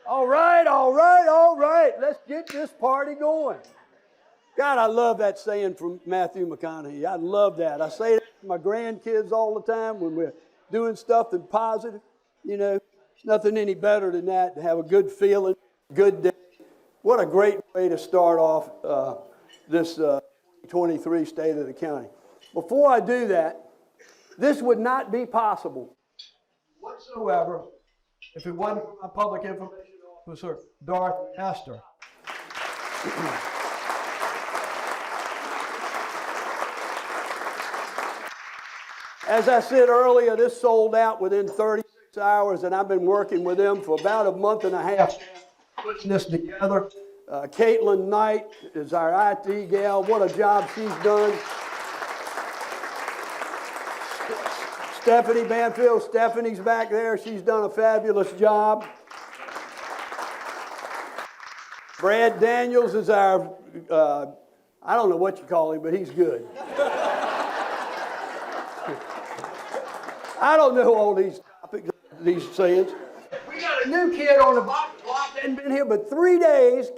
All right, all right, all right. Let's get this party going. God, I love that saying from Matthew McConaughey. I love that. I say that to my grandkids all the time when we're doing stuff that's positive. You know, there's nothing any better than that, to have a good feeling, good day. What a great way to start off this 23 State of the County. Before I do that, this would not be possible whatsoever if it wasn't for my public information officer, Darth Astor. As I said earlier, this sold out within 36 hours, and I've been working with them for about a month and a half putting this together. Caitlin Knight is our IT gal. What a job she's done. Stephanie Banfield, Stephanie's back there. She's done a fabulous job. Brad Daniels is our, I don't know what you call him, but he's good. I don't know all these topics, these sayings. We got a new kid on the block, hasn't been here but 3 days,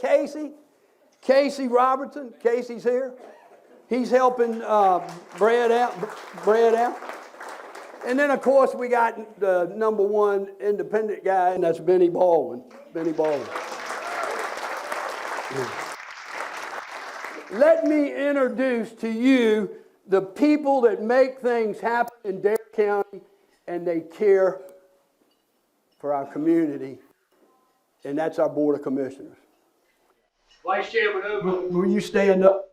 Casey Robertson. Casey's here. He's helping Brad out. And then, of course, we got the number one independent guy, and that's Benny Baldwin. Let me introduce to you the people that make things happen in Dare County, and they care for our community, and that's our Board of Commissioners. Vice Chairman Ogle, will you stand up?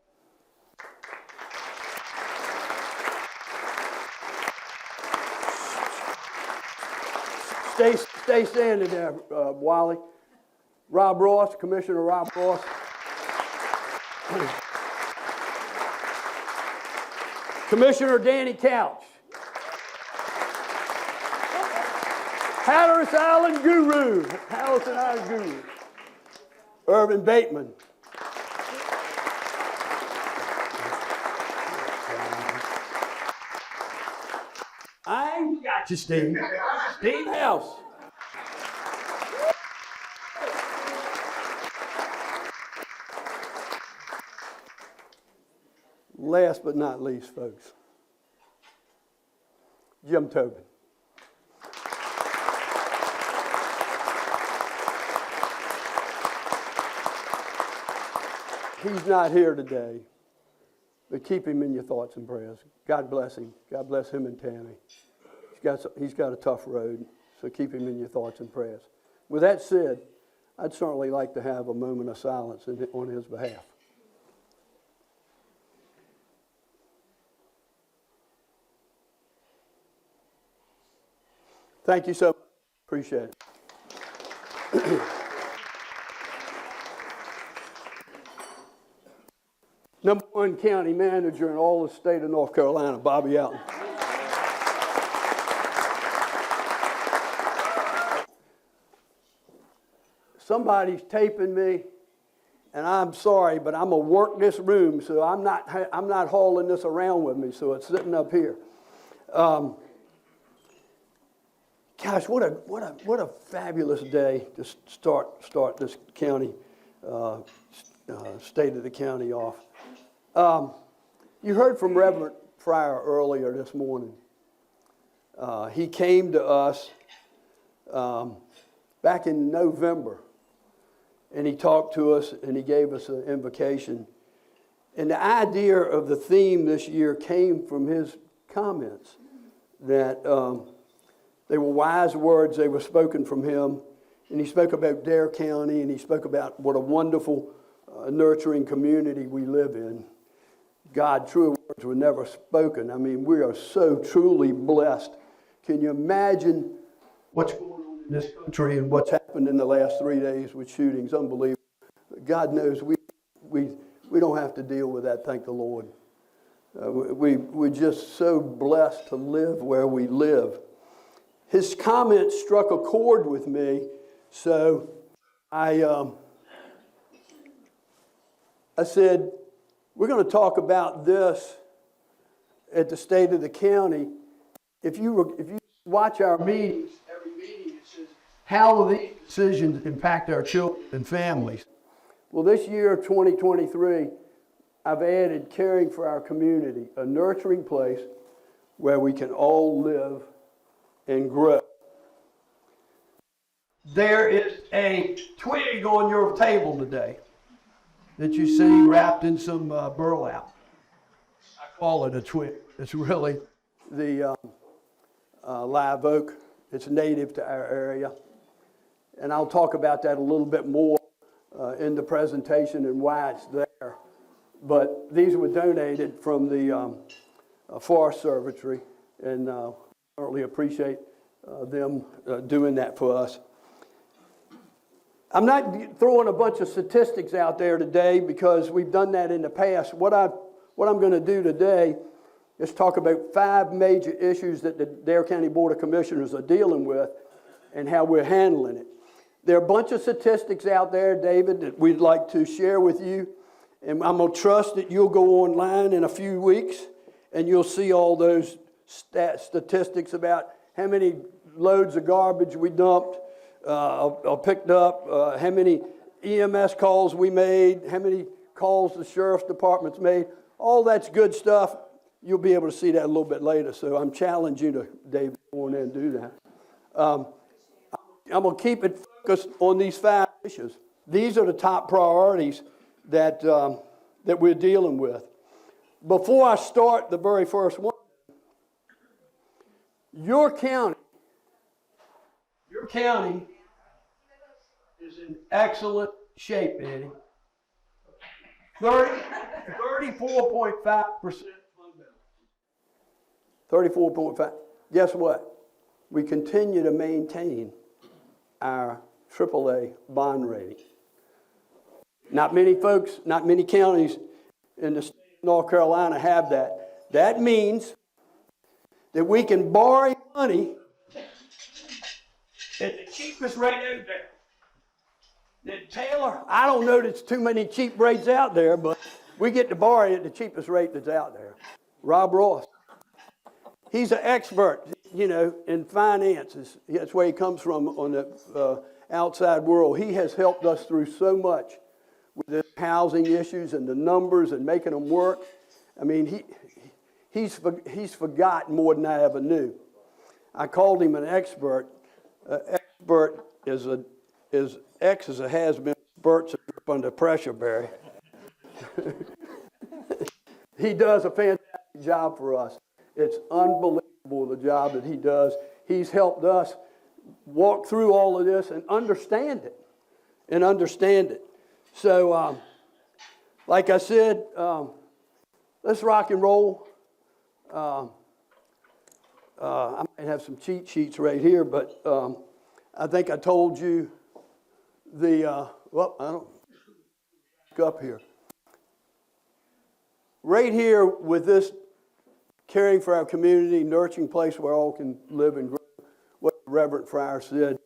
Stay standing there, Wally. Rob Ross, Commissioner Rob Ross. Commissioner Danny Couch. Hatteras Island Guru. Irvin Bateman. I got you, Steve. Steve House. Last but not least, folks, Jim Tobin. He's not here today, but keep him in your thoughts and prayers. God bless him. God bless him and Tammy. He's got a tough road, so keep him in your thoughts and prayers. With that said, I'd certainly like to have a moment of silence on his behalf. Thank you so much. Appreciate it. Number one county manager in all the state of North Carolina, Bobby Allen. Somebody's taping me, and I'm sorry, but I'm gonna work this room, so I'm not hauling this around with me, so it's sitting up here. Gosh, what a fabulous day to start this county, state of the county off. You heard from Reverend Fryer earlier this morning. He came to us back in November, and he talked to us, and he gave us an invocation. And the idea of the theme this year came from his comments that they were wise words. They were spoken from him. And he spoke about Dare County, and he spoke about what a wonderful, nurturing community we live in. God, true words were never spoken. I mean, we are so truly blessed. Can you imagine what's going on in this country and what's happened in the last 3 days with shootings? Unbelievable. God knows we don't have to deal with that, thank the Lord. We're just so blessed to live where we live. His comment struck a chord with me, so I said, we're going to talk about this at the State of the County. If you watch our meetings, every meeting it says how will these decisions impact our children and families? Well, this year, 2023, I've added caring for our community, a nurturing place where we can all live and grow. There is a twig on your table today that you see wrapped in some burlap. I call it a twig. It's really the live oak. It's native to our area. And I'll talk about that a little bit more in the presentation and why it's there. But these were donated from the Forest Service, and I certainly appreciate them doing that for us. I'm not throwing a bunch of statistics out there today because we've done that in the past. What I'm going to do today is talk about 5 major issues that the Dare County Board of Commissioners are dealing with and how we're handling it. There are a bunch of statistics out there, David, that we'd like to share with you. And I'm going to trust that you'll go online in a few weeks and you'll see all those statistics about how many loads of garbage we dumped, or picked up, how many EMS calls we made, how many calls the sheriff's department's made. All that's good stuff. You'll be able to see that a little bit later. So I'm challenging you to, David, go on in and do that. I'm going to keep it focused on these 5 issues. These are the top priorities that we're dealing with. Before I start the very first one, your county is in excellent shape, Eddie. 34.5% fund balance. 34.5. Guess what? We continue to maintain our AAA bond rating. Not many folks, not many counties in the state of North Carolina have that. That means that we can borrow money at the cheapest rate out there. That Taylor, I don't know there's too many cheap rates out there, but we get to borrow at the cheapest rate that's out there. Rob Ross. He's an expert, in finances. That's where he comes from on the outside world. He has helped us through so much with the housing issues and the numbers and making them work. I mean, he's forgotten more than I ever knew. I called him an expert. Expert is X as a has-been, spurts under pressure, Barry. He does a fantastic job for us. It's unbelievable the job that he does. He's helped us walk through all of this and understand it. So, like I said, let's rock and roll. I might have some cheat sheets right here, but I think I told you I don't look up here. Right here with this caring for our community, nurturing place where all can live and grow, what the Reverend Friar said.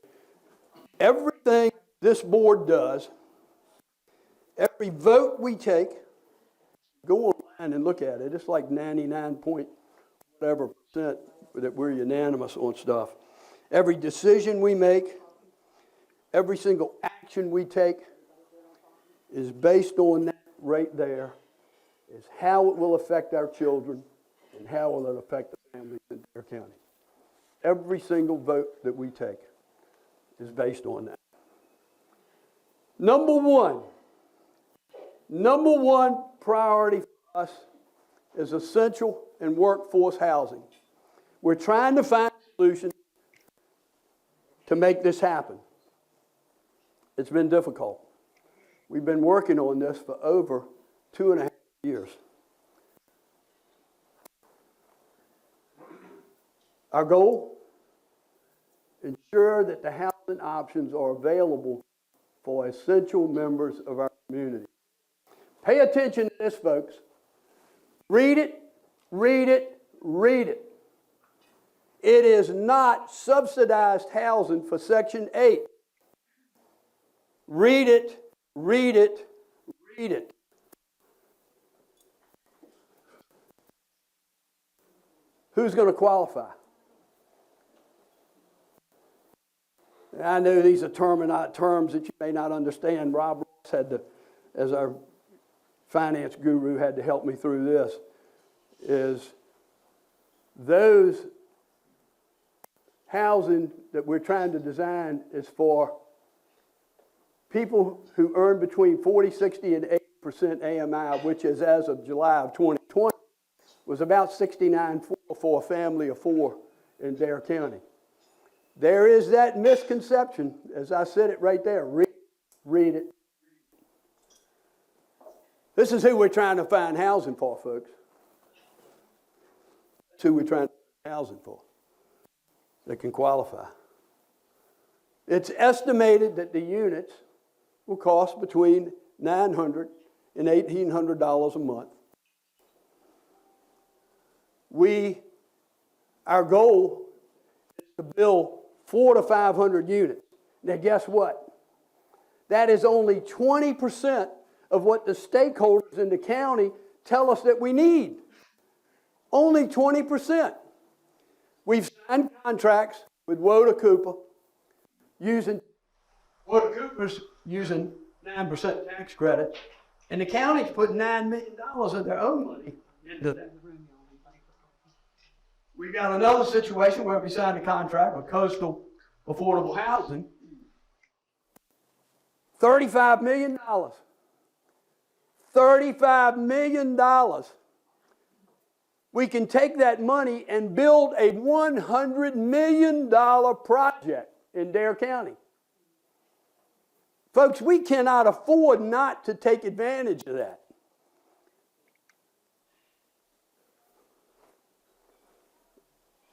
Everything this board does, every vote we take, go online and look at it. It's like 99 point whatever percent that we're unanimous on stuff. Every decision we make, every single action we take is based on that right there, is how it will affect our children and how will it affect the families in Dare County. Every single vote that we take is based on that. Number one priority for us is essential and workforce housing. We're trying to find a solution to make this happen. It's been difficult. We've been working on this for over 2.5 years. Our goal, ensure that the housing options are available for essential members of our community. Pay attention to this, folks. Read it, read it, read it. It is not subsidized housing for Section 8. Read it, read it, read it. Who's going to qualify? I know these are terms that you may not understand. Rob Ross had to, as our finance guru, had to help me through this, is those housing that we're trying to design is for people who earn between 40, 60, and 80% AMI, which is, as of July of 2020, was about 69.4 for a family of 4 in Dare County. There is that misconception, as I said it right there. Read it. This is who we're trying to find housing for, folks. That's who we're trying to find housing for that can qualify. It's estimated that the units will cost between $900 and $1,800 a month. Our goal is to build 400 to 500 units. Now, guess what? That is only 20% of what the stakeholders in the county tell us that we need. Only 20%. We've signed contracts with Woodard Cooper using 9% tax credit, and the county's put $9 million of their own money into that. We got another situation where we signed a contract with Coastal Affordable Housing, $35 million. $35 million. We can take that money and build a $100 million project in Dare County. Folks, we cannot afford not to take advantage of that.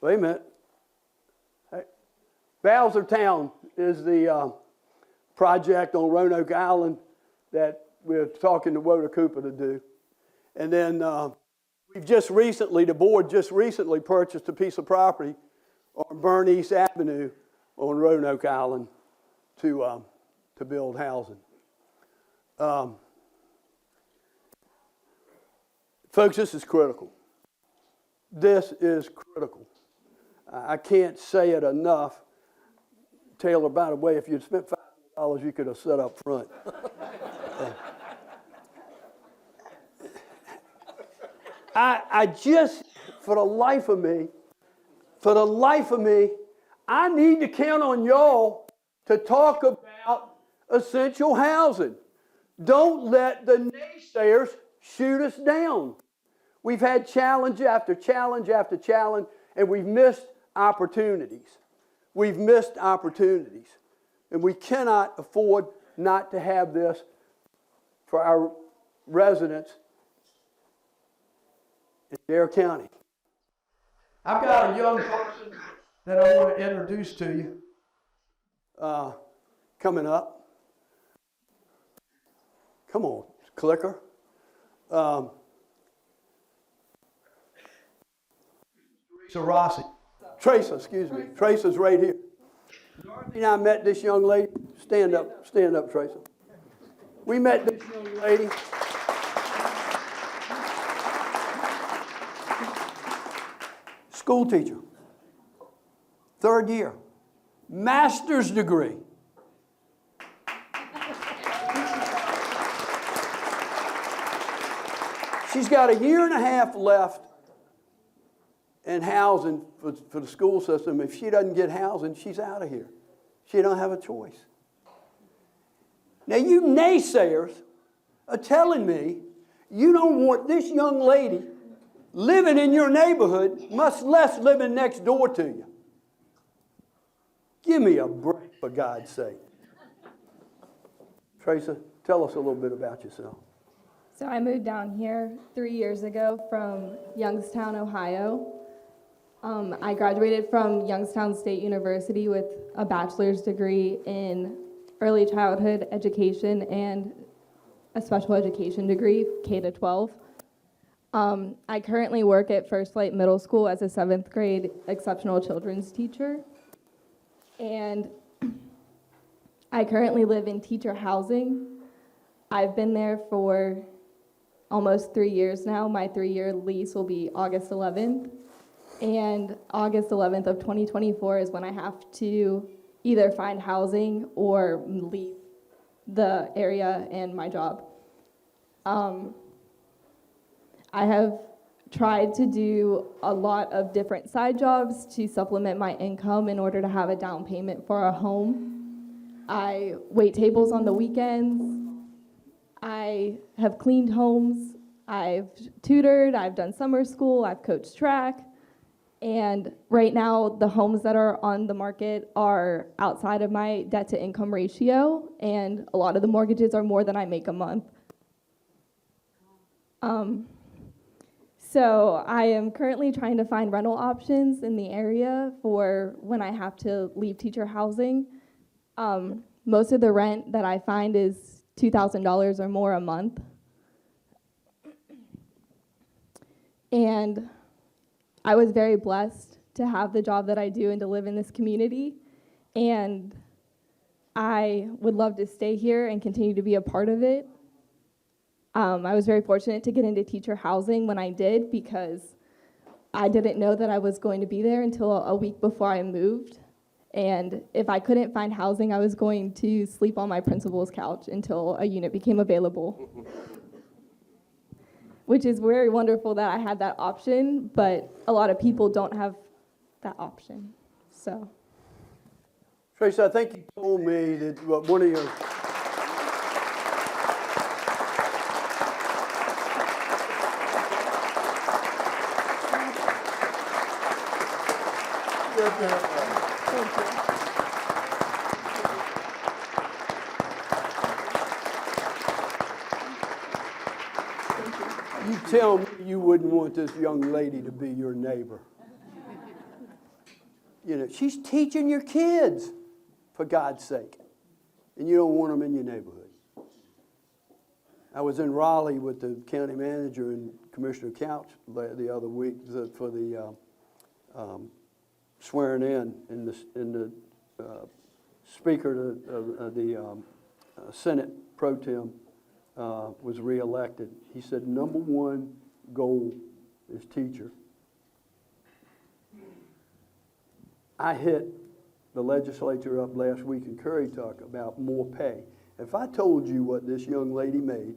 Wait a minute. Hey, Bowsertown is the project on Roanoke Island that we're talking to Woodard Cooper to do. And then the board just recently purchased a piece of property on Bernice Avenue on Roanoke Island to build housing. Folks, this is critical. This is critical. I can't say it enough. Taylor, by the way, if you'd spent $500, you could have set up front. I just, for the life of me, I need to count on y'all to talk about essential housing. Don't let the naysayers shoot us down. We've had challenge after challenge after challenge, and we've missed opportunities. We've missed opportunities. And we cannot afford not to have this for our residents in Dare County. I've got a young person that I want to introduce to you coming up. Come on, clicker. Tracy's right here. Dorothy and I met this young lady. Stand up, Tracy. We met this young lady. School teacher, 3rd year, master's degree. She's got a year and a half left in housing for the school system. If she doesn't get housing, she's out of here. She don't have a choice. Now, you naysayers are telling me you don't want this young lady living in your neighborhood, much less living next door to you. Give me a break, for God's sake. Tracy, tell us a little bit about yourself. So I moved down here 3 years ago from Youngstown, Ohio. I graduated from Youngstown State University with a bachelor's degree in early childhood education and a special education degree, K-12. I currently work at First Light Middle School as a 7th grade exceptional children's teacher. And I currently live in teacher housing. I've been there for almost 3 years now. My 3-year lease will be August 11th. And August 11th of 2024 is when I have to either find housing or leave the area and my job. I have tried to do a lot of different side jobs to supplement my income in order to have a down payment for a home. I wait tables on the weekends. I have cleaned homes. I've tutored. I've done summer school. I've coached track. And right now, the homes that are on the market are outside of my debt to income ratio, and a lot of the mortgages are more than I make a month. So I am currently trying to find rental options in the area for when I have to leave teacher housing. Most of the rent that I find is $2,000 or more a month. And I was very blessed to have the job that I do and to live in this community. And I would love to stay here and continue to be a part of it. I was very fortunate to get into teacher housing when I did, because I didn't know that I was going to be there until a week before I moved. And if I couldn't find housing, I was going to sleep on my principal's couch until a unit became available. Which is very wonderful that I had that option, but a lot of people don't have that option. So, Tracy, I think you told me that one of your... thank you. You tell me you wouldn't want this young lady to be your neighbor. You know, she's teaching your kids, for God's sake, and you don't want them in your neighborhood. I was in Raleigh with the county manager and Commissioner Couch the other week for the swearing in the Speaker of the Senate Pro Tem was reelected. He said, number one goal is teacher. I hit the legislature up last week in Curry Talk about more pay. If I told you what this young lady made,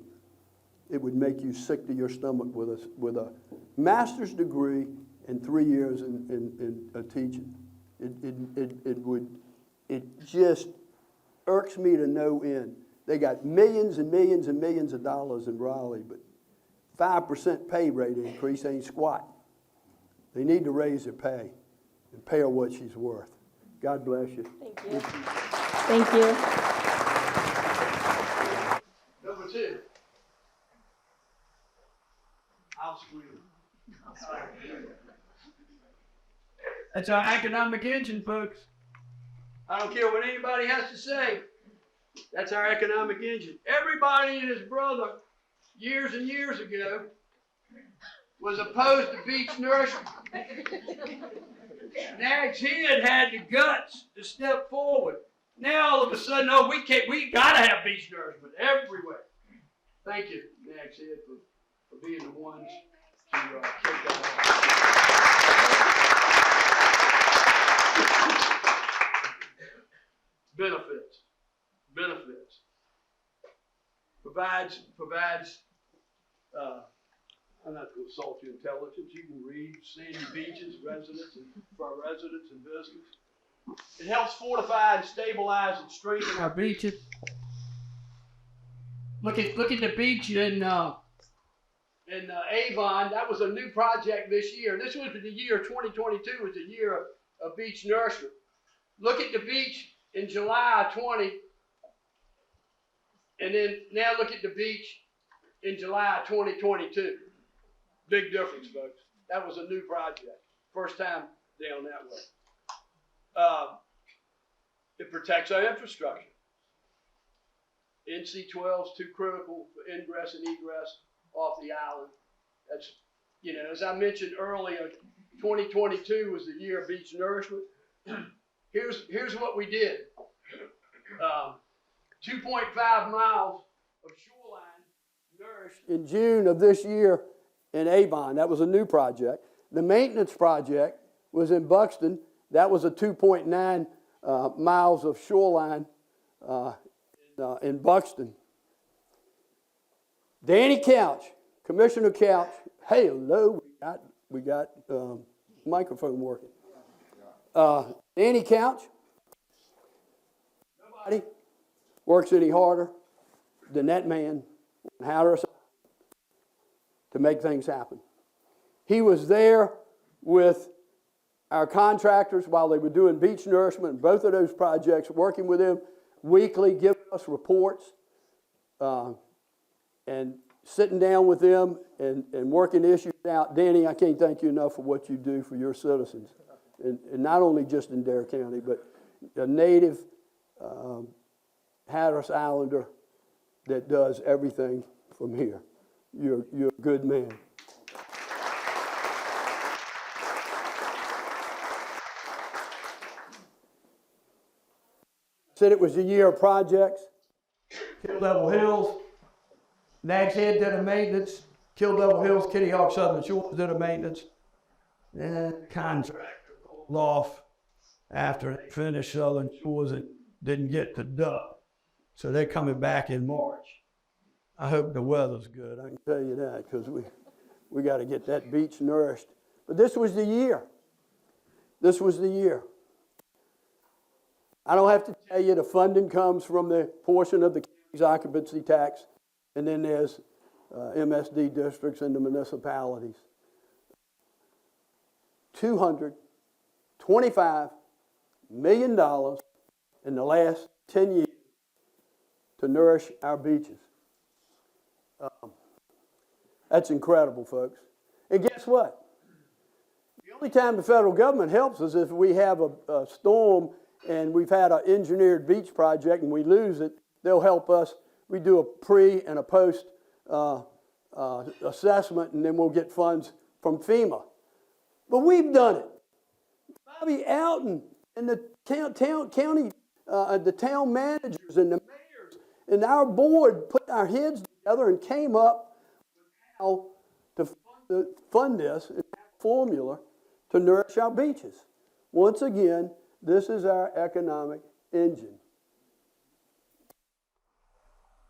it would make you sick to your stomach with a master's degree and 3 years in teaching. It just irks me to no end. They got millions and millions and millions of dollars in Raleigh, but 5% pay rate increase ain't squat. They need to raise their pay and pay her what she's worth. God bless you. Thank you. Thank you. Number two. I'll squeal. That's our economic engine, folks. I don't care what anybody has to say. That's our economic engine. Everybody and his brother, years and years ago, was opposed to beach nourishment. Nags Head had the guts to step forward. Now all of a sudden, oh, we gotta have beach nourishment everywhere. Thank you, Nags Head, for being the ones to take that on. Benefits. Provides, I'm not going to insult your intelligence. You can read sandy beaches, for our residents and visitors. It helps fortify and stabilize and strengthen Our beaches. Look at the beach in Avon. That was a new project this year. This was the year 2022 was the year of beach nourishment. Look at the beach in July 20, and then now look at the beach in July 2022. Big difference, folks. That was a new project. First time down that way. It protects our infrastructure. NC-12 is too critical for ingress and egress off the island. That's, as I mentioned earlier, 2022 was the year of beach nourishment. Here's what we did. 2.5 miles of shoreline nourished in June of this year in Avon. That was a new project. The maintenance project was in Buxton. That was a 2.9 miles of shoreline in Buxton. Danny Couch, Commissioner Couch, hello, we got microphone working. Danny Couch, nobody works any harder than that man to make things happen. He was there with our contractors while they were doing beach nourishment, both of those projects, working with them weekly, giving us reports, and sitting down with them and working issues out. Danny, I can't thank you enough for what you do for your citizens, and not only just in Dare County, but a native Hatteras Islander that does everything from here. You're a good man. Said it was a year of projects. Kill Devil Hills, Nags Head did the maintenance. Kill Devil Hills, Kitty Hawk Southern Shores did the maintenance. Then the contractor called off after they finished Southern Shores and didn't get the duck. So they're coming back in March. I hope the weather's good, I can tell you that, because we got to get that beach nourished. But this was the year. This was the year. I don't have to tell you the funding comes from the portion of the county's occupancy tax, and then there's MSD districts and the municipalities. $225 million in the last 10 years to nourish our beaches. That's incredible, folks. And guess what? The only time the federal government helps us is if we have a storm and we've had an engineered beach project and we lose it, they'll help us. We do a pre and a post assessment, and then we'll get funds from FEMA. But we've done it. Bobby Alton and the county, the town managers and the mayors and our board put our heads together and came up with how to fund this formula to nourish our beaches. Once again, this is our economic engine.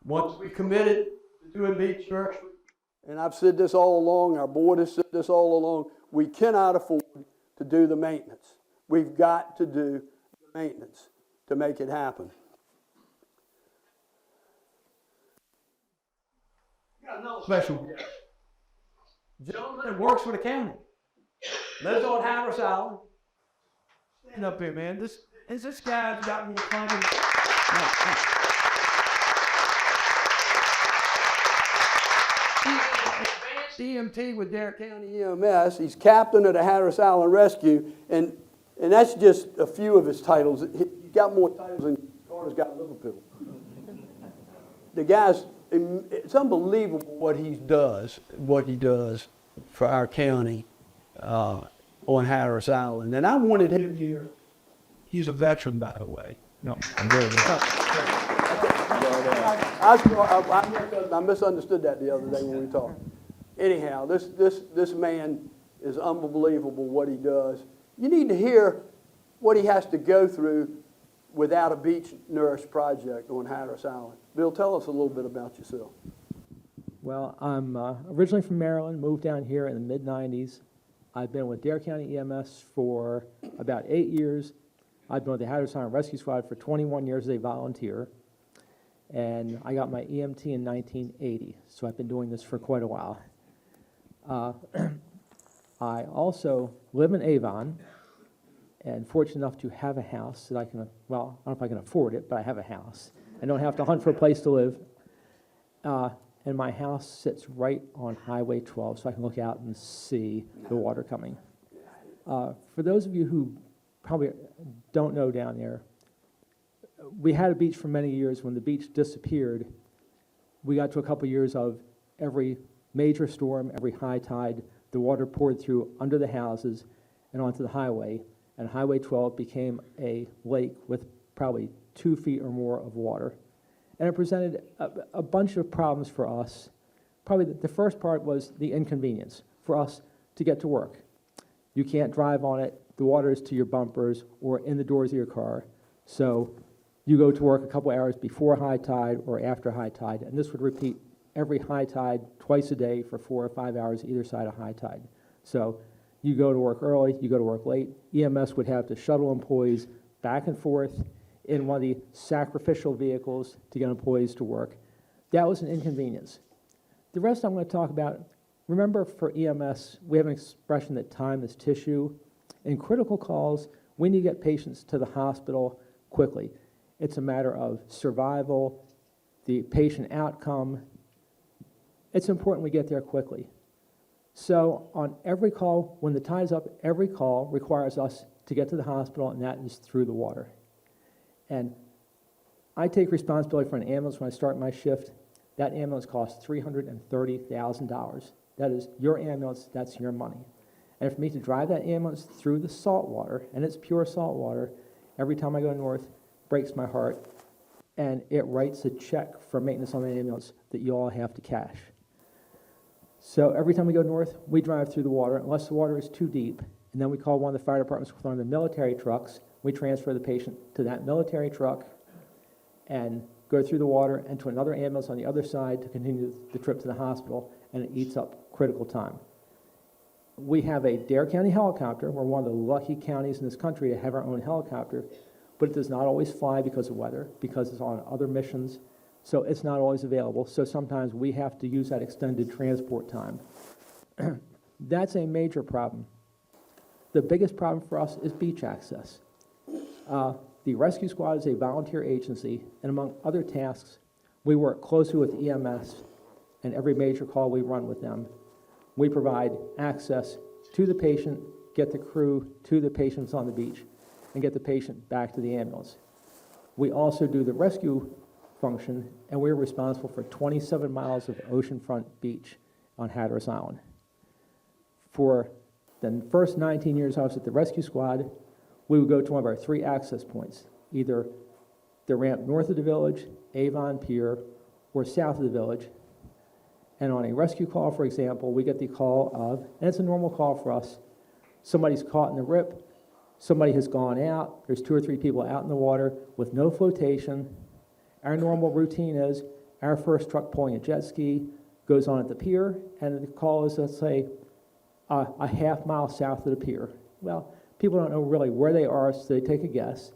Once we committed to doing beach nourishment, and I've said this all along, our board has said this all along, we cannot afford to do the maintenance. We've got to do the maintenance to make it happen. Got another special guest. Gentleman that works for the county. Lives on Hatteras Island. Stand up here, man. This guy's got more climbing. EMT with Dare County EMS. He's captain of the Hatteras Island Rescue, and that's just a few of his titles. He's got more titles than Carter's got Liverpool. The guy's, it's unbelievable what he does for our county on Hatteras Island. And I wanted him here. He's a veteran, by the way. No, I'm very I misunderstood that the other day when we talked. Anyhow, this man is unbelievable what he does. You need to hear what he has to go through without a beach nourish project on Hatteras Island. Bill, tell us a little bit about yourself. Well, I'm originally from Maryland, moved down here in the mid-90s. I've been with Dare County EMS for about 8 years. I've been with the Hatteras Island Rescue Squad for 21 years as a volunteer. And I got my EMT in 1980, so I've been doing this for quite a while. I also live in Avon, and fortunate enough to have a house that I can, well, I don't know if I can afford it, but I have a house. I don't have to hunt for a place to live. And my house sits right on Highway 12, so I can look out and see the water coming. For those of you who probably don't know down there, we had a beach for many years. When the beach disappeared, we got to a couple years of every major storm, every high tide, the water poured through under the houses and onto the highway, and Highway 12 became a lake with probably 2 feet or more of water. And it presented a bunch of problems for us. Probably the first part was the inconvenience for us to get to work. You can't drive on it. The water is to your bumpers or in the doors of your car. So you go to work a couple hours before high tide or after high tide, and this would repeat every high tide twice a day for 4 or 5 hours either side of high tide. So you go to work early, you go to work late. EMS would have to shuttle employees back and forth in one of the sacrificial vehicles to get employees to work. That was an inconvenience. The rest I'm going to talk about, remember for EMS, we have an expression that time is tissue. In critical calls, we need to get patients to the hospital quickly. It's a matter of survival, the patient outcome. It's important we get there quickly. So on every call, when the tide's up, every call requires us to get to the hospital, and that is through the water. And I take responsibility for an ambulance when I start my shift. That ambulance costs $330,000. That is your ambulance, that's your money. And for me to drive that ambulance through the salt water, and it's pure salt water, every time I go north, breaks my heart, and it writes a check for maintenance on the ambulance that you all have to cash. So every time we go north, we drive through the water, unless the water is too deep, and then we call one of the fire departments with one of the military trucks. We transfer the patient to that military truck and go through the water and to another ambulance on the other side to continue the trip to the hospital, and it eats up critical time. We have a Dare County helicopter. We're one of the lucky counties in this country to have our own helicopter, but it does not always fly because of weather, because it's on other missions, so it's not always available. So sometimes we have to use that extended transport time. That's a major problem. The biggest problem for us is beach access. The rescue squad is a volunteer agency, and among other tasks, we work closely with EMS, and every major call we run with them. We provide access to the patient, get the crew to the patients on the beach, and get the patient back to the ambulance. We also do the rescue function, and we're responsible for 27 miles of oceanfront beach on Hatteras Island. For the first 19 years I was at the rescue squad, we would go to one of our 3 access points, either the ramp north of the village, Avon Pier, or south of the village. And on a rescue call, for example, we get the call of, and it's a normal call for us, somebody's caught in the rip, somebody has gone out, there's 2 or 3 people out in the water with no flotation. Our normal routine is our first truck pulling a jet ski goes on at the pier, and the call is, let's say, a half mile south of the pier. Well, people don't know really where they are, so they take a guess.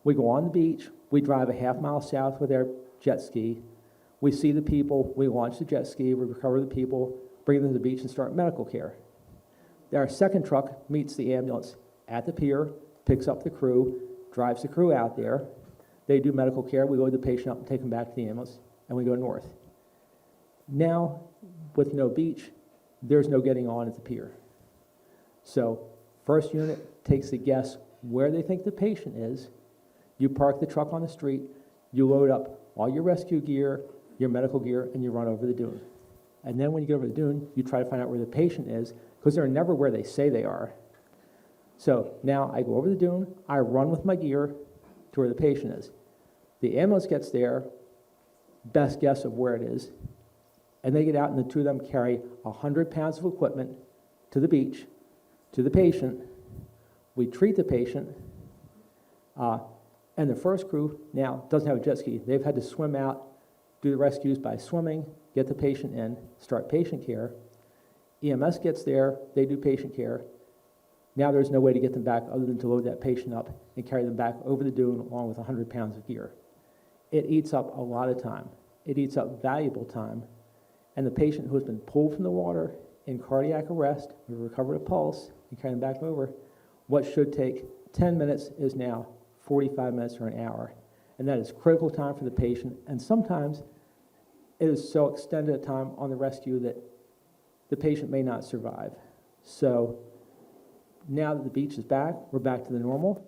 We go on the beach, we drive a half mile south with our jet ski, we see the people, we launch the jet ski, we recover the people, bring them to the beach and start medical care. Our second truck meets the ambulance at the pier, picks up the crew, drives the crew out there, they do medical care, we load the patient up and take them back to the ambulance, and we go north. Now, with no beach, there's no getting on at the pier. So, first unit takes a guess where they think the patient is. You park the truck on the street, you load up all your rescue gear, your medical gear, and you run over the dune. And then when you get over the dune, you try to find out where the patient is, because they're never where they say they are. So now I go over the dune, I run with my gear to where the patient is. The ambulance gets there, best guess of where it is, and they get out, and the 2 of them carry 100 pounds of equipment to the beach, to the patient. We treat the patient, and the first crew now doesn't have a jet ski. They've had to swim out, do the rescues by swimming, get the patient in, start patient care. EMS gets there, they do patient care. Now there's no way to get them back other than to load that patient up and carry them back over the dune along with 100 pounds of gear. It eats up a lot of time. It eats up valuable time. And the patient who has been pulled from the water in cardiac arrest, we recovered a pulse, and carry them back over, what should take 10 minutes is now 45 minutes or an hour. And that is critical time for the patient, and sometimes it is so extended a time on the rescue that the patient may not survive. So now that the beach is back, we're back to the normal.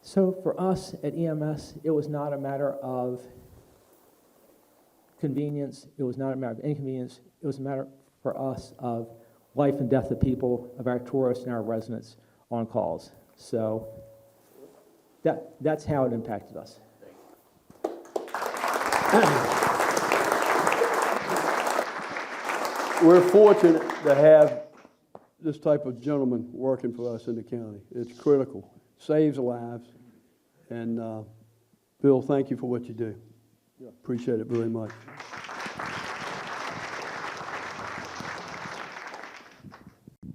So for us at EMS, it was not a matter of convenience, it was not a matter of inconvenience, it was a matter for us of life and death of people, of our tourists and our residents on calls. So that's how it impacted us. We're fortunate to have this type of gentleman working for us in the county. It's critical. Saves lives. And Bill, thank you for what you do. Appreciate it very much.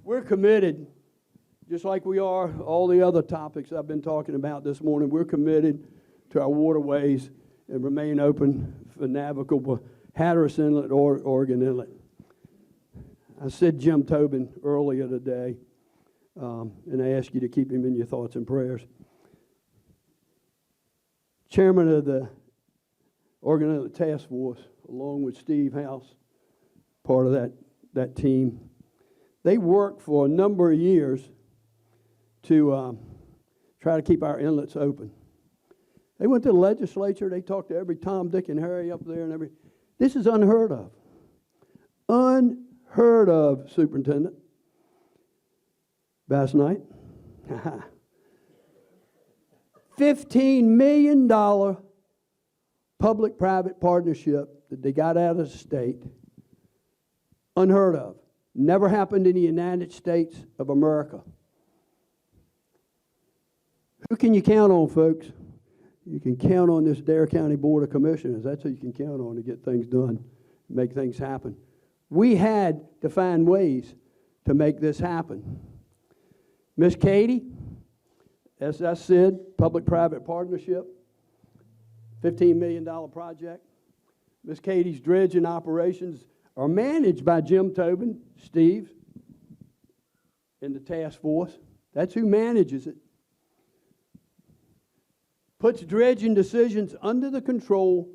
We're committed, just like we are all the other topics I've been talking about this morning, we're committed to our waterways and remain open for navigable Hatteras Inlet or Oregon Inlet. I said Jim Tobin earlier today, and I ask you to keep him in your thoughts and prayers. Chairman of the Oregon Inlet Task Force, along with Steve House, part of that team. They worked for a number of years to try to keep our inlets open. They went to the legislature. They talked to every Tom, Dick, and Harry up there, and this is unheard of. Unheard of, Superintendent. Last night, $15 million public-private partnership that they got out of the state. Unheard of. Never happened in the United States of America. Who can you count on, folks? You can count on this Dare County Board of Commissioners. That's who you can count on to get things done, make things happen. We had to find ways to make this happen. Miss Katie, as I said, public-private partnership, $15 million project. Miss Katie's dredging operations are managed by Jim Tobin, Steve, and the task force. That's who manages it. Puts dredging decisions under the control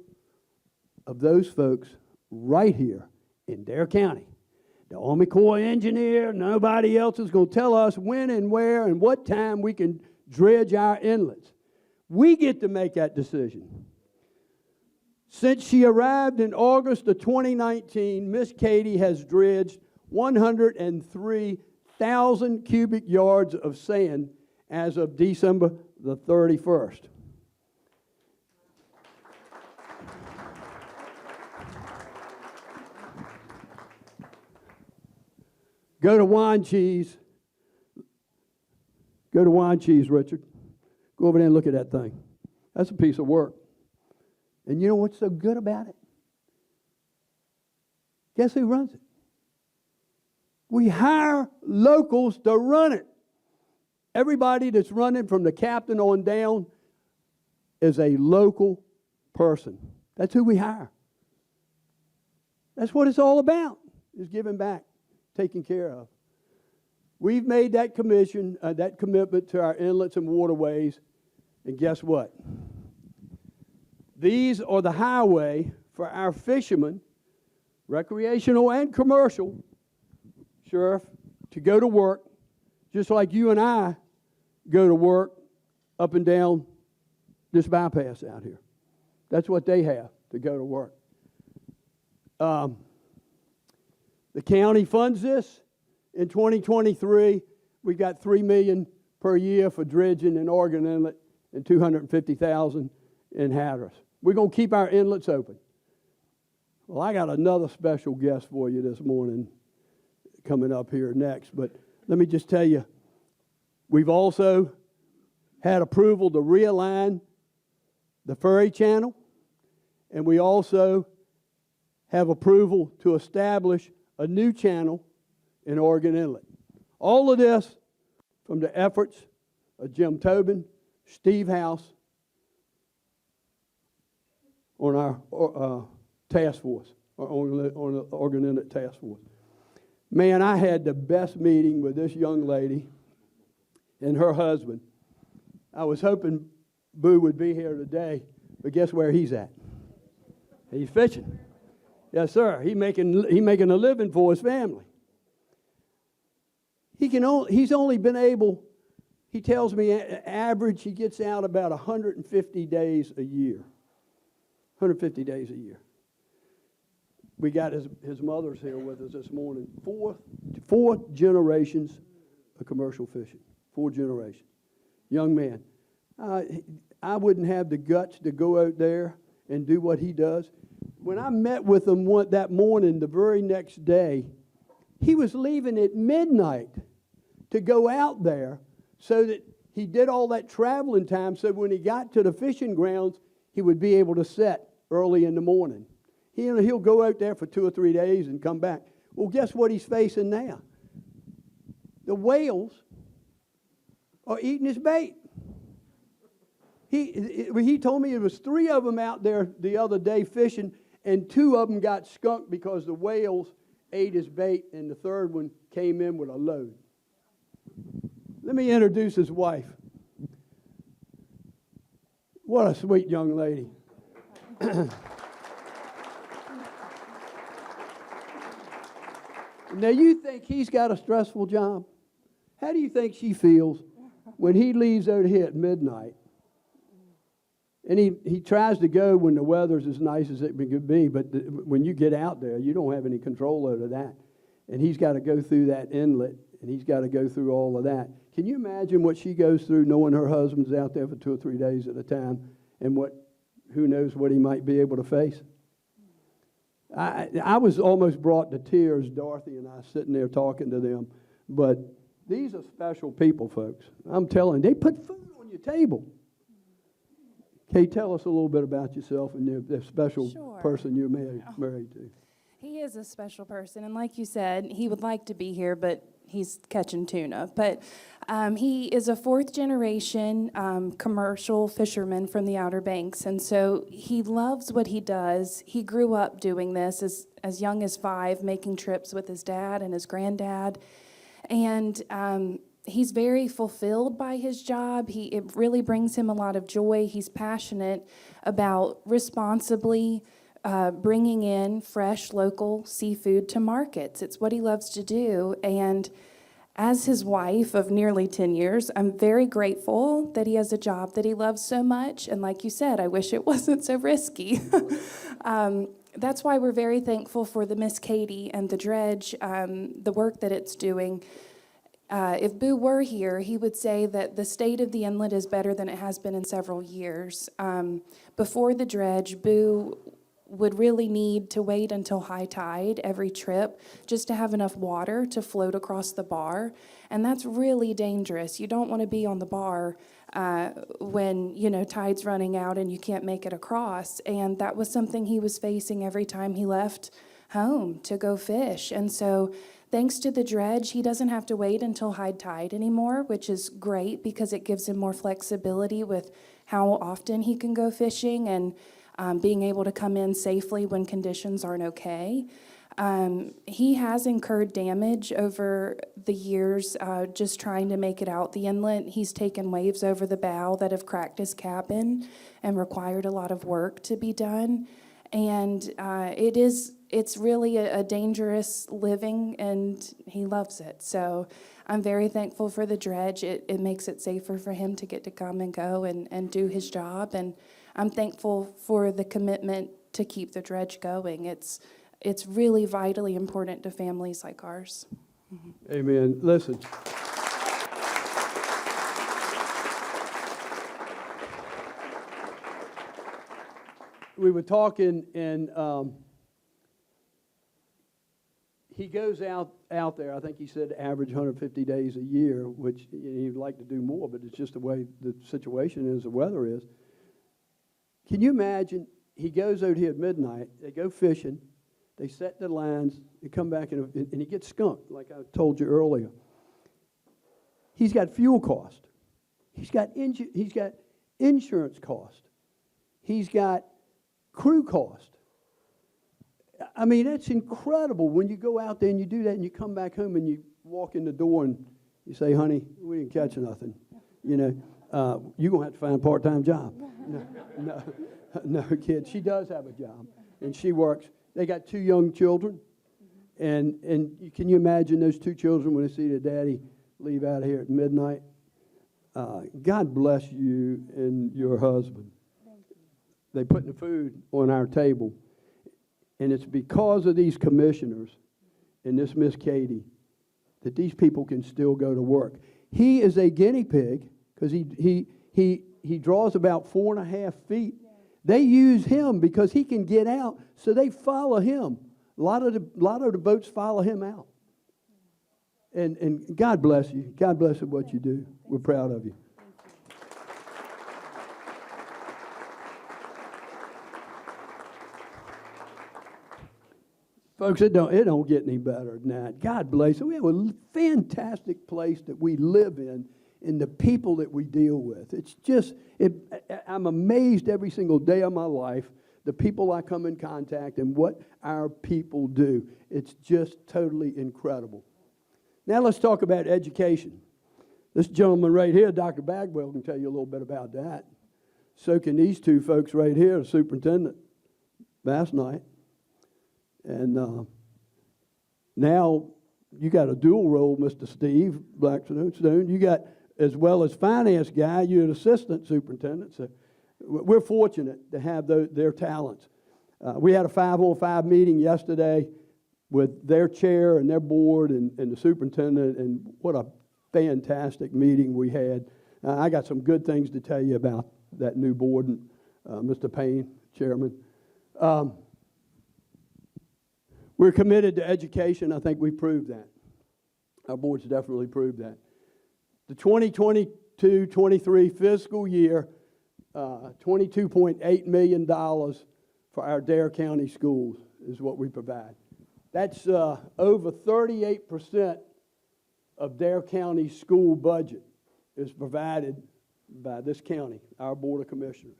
of those folks right here in Dare County. The Army Corps engineer, nobody else is going to tell us when and where and what time we can dredge our inlets. We get to make that decision. Since she arrived in August of 2019, Miss Katie has dredged 103,000 cubic yards of sand as of December the 31st. Go to Wine Cheese. Go to Wine Cheese, Richard. Go over there and look at that thing. That's a piece of work. And you know what's so good about it? Guess who runs it? We hire locals to run it. Everybody that's running from the captain on down is a local person. That's who we hire. That's what it's all about, is giving back, taking care of. We've made that commitment to our inlets and waterways, and guess what? These are the highway for our fishermen, recreational and commercial, Sheriff, to go to work, just like you and I go to work up and down this bypass out here. That's what they have to go to work. The county funds this. In 2023, we got $3 million per year for dredging in Oregon Inlet and $250,000 in Hatteras. We're going to keep our inlets open. Well, I got another special guest for you this morning coming up here next, but let me just tell you, we've also had approval to realign the ferry channel, and we also have approval to establish a new channel in Oregon Inlet. All of this from the efforts of Jim Tobin, Steve House, on our task force, on the Oregon Inlet task force. Man, I had the best meeting with this young lady and her husband. I was hoping Boo would be here today, but guess where he's at? He's fishing. Yes, sir. He's making a living for his family. He's only been able, he tells me, average, he gets out about 150 days a year. 150 days a year. We got his mother's here with us this morning. Four generations of commercial fishing. 4 generations. Young man. I wouldn't have the guts to go out there and do what he does. When I met with him that morning, the very next day, he was leaving at midnight to go out there so that he did all that traveling time so when he got to the fishing grounds, he would be able to set early in the morning. He'll go out there for 2 or 3 days and come back. Well, guess what he's facing now? The whales are eating his bait. He told me there was 3 of them out there the other day fishing, and 2 of them got skunked because the whales ate his bait, and the 3rd one came in with a load. Let me introduce his wife. What a sweet young lady. Now, you think he's got a stressful job? How do you think she feels when he leaves out here at midnight? And he tries to go when the weather's as nice as it could be, but when you get out there, you don't have any control over that. And he's got to go through that inlet, and he's got to go through all of that. Can you imagine what she goes through knowing her husband's out there for 2 or 3 days at a time, and who knows what he might be able to face? I was almost brought to tears, Dorothy and I sitting there talking to them. But these are special people, folks. I'm telling you, they put food on your table. Kay, tell us a little bit about yourself and the special person you're married to. He is a special person, and like you said, he would like to be here, but he's catching tuna. But he is a 4th-generation commercial fisherman from the Outer Banks, and so he loves what he does. He grew up doing this as young as 5, making trips with his dad and his granddad, and he's very fulfilled by his job. It really brings him a lot of joy. He's passionate about responsibly bringing in fresh local seafood to markets. It's what he loves to do. And as his wife of nearly 10 years, I'm very grateful that he has a job that he loves so much. And like you said, I wish it wasn't so risky. That's why we're very thankful for the Miss Katie and the dredge, the work that it's doing. If Boo were here, he would say that the state of the inlet is better than it has been in several years. Before the dredge, Boo would really need to wait until high tide every trip just to have enough water to float across the bar. And that's really dangerous. You don't want to be on the bar when, tide's running out and you can't make it across. And that was something he was facing every time he left home to go fish. And so thanks to the dredge, he doesn't have to wait until high tide anymore, which is great because it gives him more flexibility with how often he can go fishing and being able to come in safely when conditions aren't okay. He has incurred damage over the years just trying to make it out the inlet. He's taken waves over the bow that have cracked his cabin and required a lot of work to be done. And it's really a dangerous living, and he loves it. So I'm very thankful for the dredge. It makes it safer for him to get to come and go and do his job. And I'm thankful for the commitment to keep the dredge going. It's really vitally important to families like ours. Mm-hmm. Amen. Listen. We were talking, and he goes out there. I think he said average 150 days a year, which he'd like to do more, but it's just the way the situation is, the weather is. Can you imagine? He goes out here at midnight. They go fishing. They set the lines. They come back, and he gets skunked, like I told you earlier. He's got fuel cost. He's got insurance cost. He's got crew cost. I mean, it's incredible when you go out there and you do that and you come back home and you walk in the door and you say, honey, we didn't catch nothing. You're going to have to find a part-time job. No, kid. She does have a job, and she works. They got 2 young children, and can you imagine those 2 children when they see their daddy leave out of here at midnight? God bless you and your husband. They put the food on our table. And it's because of these commissioners and this Miss Katie that these people can still go to work. He is a guinea pig because he draws about 4.5 feet. They use him because he can get out, so they follow him. A lot of the boats follow him out. And God bless you. God bless what you do. We're proud of you. Folks, it don't get any better than that. God bless it. We have a fantastic place that we live in and the people that we deal with. It's just, I'm amazed every single day of my life, the people I come in contact and what our people do. It's just totally incredible. Now let's talk about education. This gentleman right here, Dr. Bagwell, can tell you a little bit about that. So can these two folks right here, the superintendent, last night. And now you got a dual role, Mr. Steve Blackstone. You got, as well as finance guy, you're an assistant superintendent. So we're fortunate to have their talents. We had a 5-on-5 meeting yesterday with their chair and their board and the superintendent, and what a fantastic meeting we had. I got some good things to tell you about that new board, and Mr. Payne, chairman. We're committed to education. I think we proved that. Our board's definitely proved that. The 2022-23 fiscal year, $22.8 million for our Dare County schools is what we provide. That's over 38% of Dare County school budget is provided by this county, our Board of Commissioners.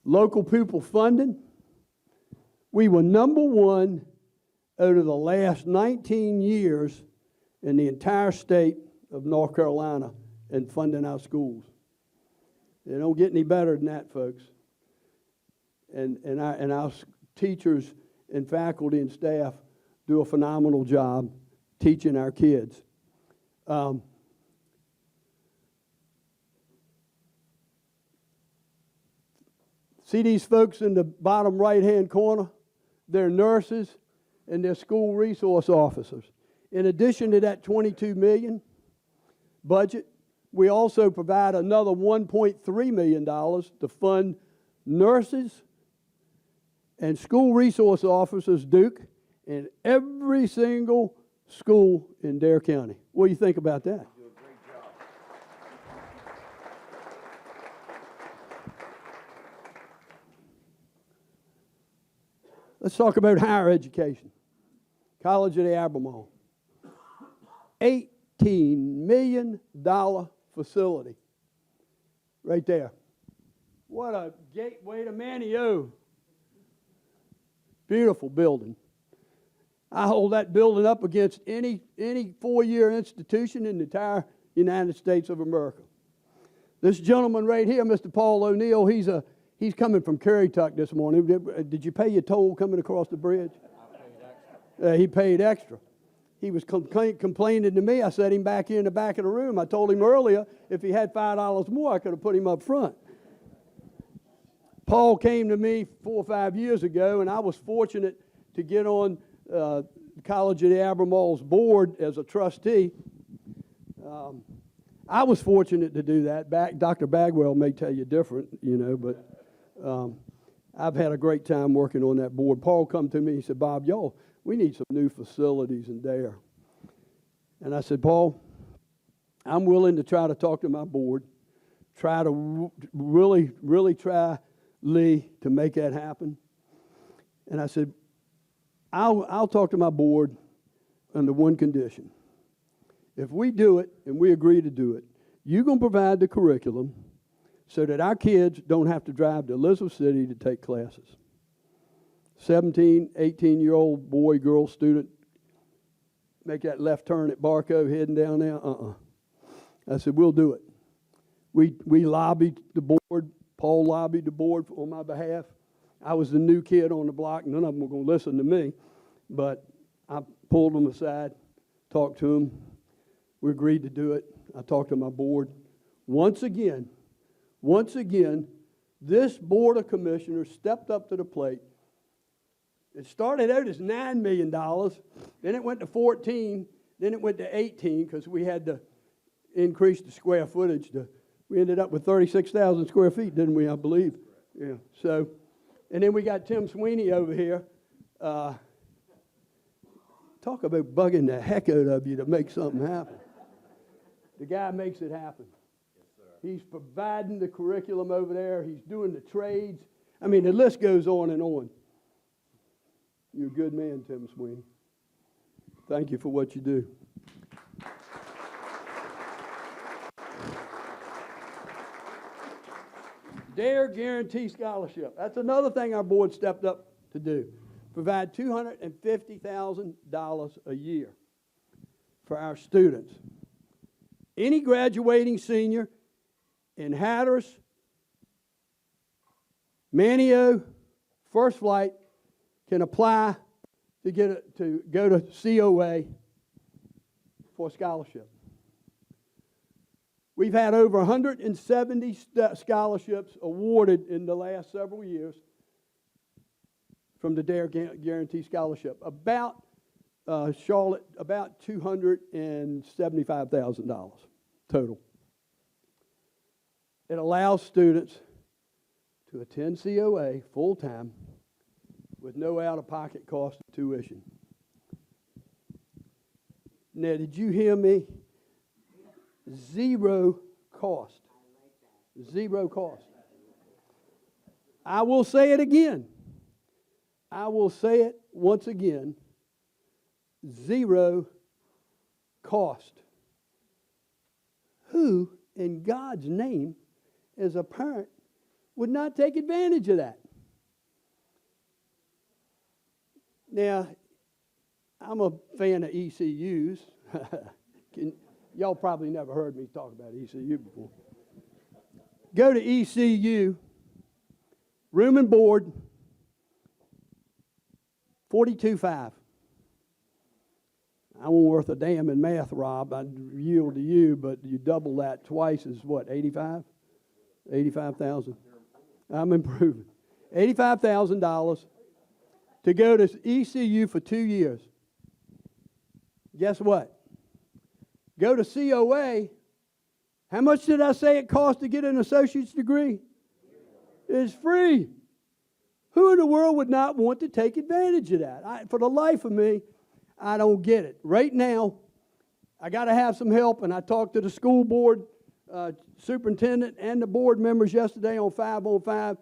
Local pupil funding, we were number one out of the last 19 years in the entire state of North Carolina in funding our schools. They don't get any better than that, folks. And our teachers and faculty and staff do a phenomenal job teaching our kids. See these folks in the bottom right-hand corner? They're nurses and they're school resource officers. In addition to that $22 million budget, we also provide another $1.3 million to fund nurses and school resource officers, Duke, in every single school in Dare County. What do you think about that? You do a great job. Let's talk about higher education. College of the Albemarle. $18 million facility right there. What a gateway to Manio. Beautiful building. I hold that building up against any four-year institution in the entire United States of America. This gentleman right here, Mr. Paul O'Neill, he's coming from Currituck this morning. Did you pay your toll coming across the bridge? I paid extra. He paid extra. He was complaining to me. I set him back here in the back of the room. I told him earlier if he had $5 more, I could have put him up front. Paul came to me 4 or 5 years ago, and I was fortunate to get on the College of the Albemarle's board as a trustee. I was fortunate to do that. Dr. Bagwell may tell you different, but I've had a great time working on that board. Paul come to me, he said, Bob, we need some new facilities in Dare. And I said, Paul, I'm willing to try to talk to my board, try to really try Lee to make that happen. And I said, I'll talk to my board under one condition. If we do it and we agree to do it, you're going to provide the curriculum so that our kids don't have to drive to Elizabeth City to take classes. 17, 18-year-old boy, girl student, make that left turn at Barco heading down there. I said, we'll do it. We lobbied the board. Paul lobbied the board on my behalf. I was the new kid on the block. None of them were going to listen to me. But I pulled them aside, talked to them. We agreed to do it. I talked to my board. Once again, this Board of Commissioners stepped up to the plate. It started out as $9 million, then it went to 14, then it went to 18 because we had to increase the square footage. We ended up with 36,000 square feet, didn't we, I believe? Yeah. So, and then we got Tim Sweeney over here. Talk about bugging the heck out of you to make something happen. The guy makes it happen. Yes, sir. He's providing the curriculum over there. He's doing the trades. I mean, the list goes on and on. You're a good man, Tim Sweeney. Thank you for what you do. Dare Guarantee Scholarship. That's another thing our board stepped up to do. Provide $250,000 a year for our students. Any graduating senior in Hatteras, Manio, First Flight can apply to go to COA for a scholarship. We've had over 170 scholarships awarded in the last several years from the Dare Guarantee Scholarship. About Charlotte, about $275,000 total. It allows students to attend COA full-time with no out-of-pocket cost of tuition. Now, did you hear me? Zero cost. Zero cost. I will say it again. I will say it once again. Zero cost. Who, in God's name, as a parent, would not take advantage of that? Now, I'm a fan of ECUs. Y'all probably never heard me talk about ECU before. Go to ECU, room and board, $42,500. I wasn't worth a damn in math, Rob. I'd yield to you, but you double that twice is what, 85? 85,000. I'm improving. $85,000 to go to ECU for 2 years. Guess what? Go to COA. How much did I say it costs to get an associate's degree? It's free. Who in the world would not want to take advantage of that? For the life of me, I don't get it. Right now, I got to have some help, and I talked to the school board superintendent and the board members yesterday on 5-on-5.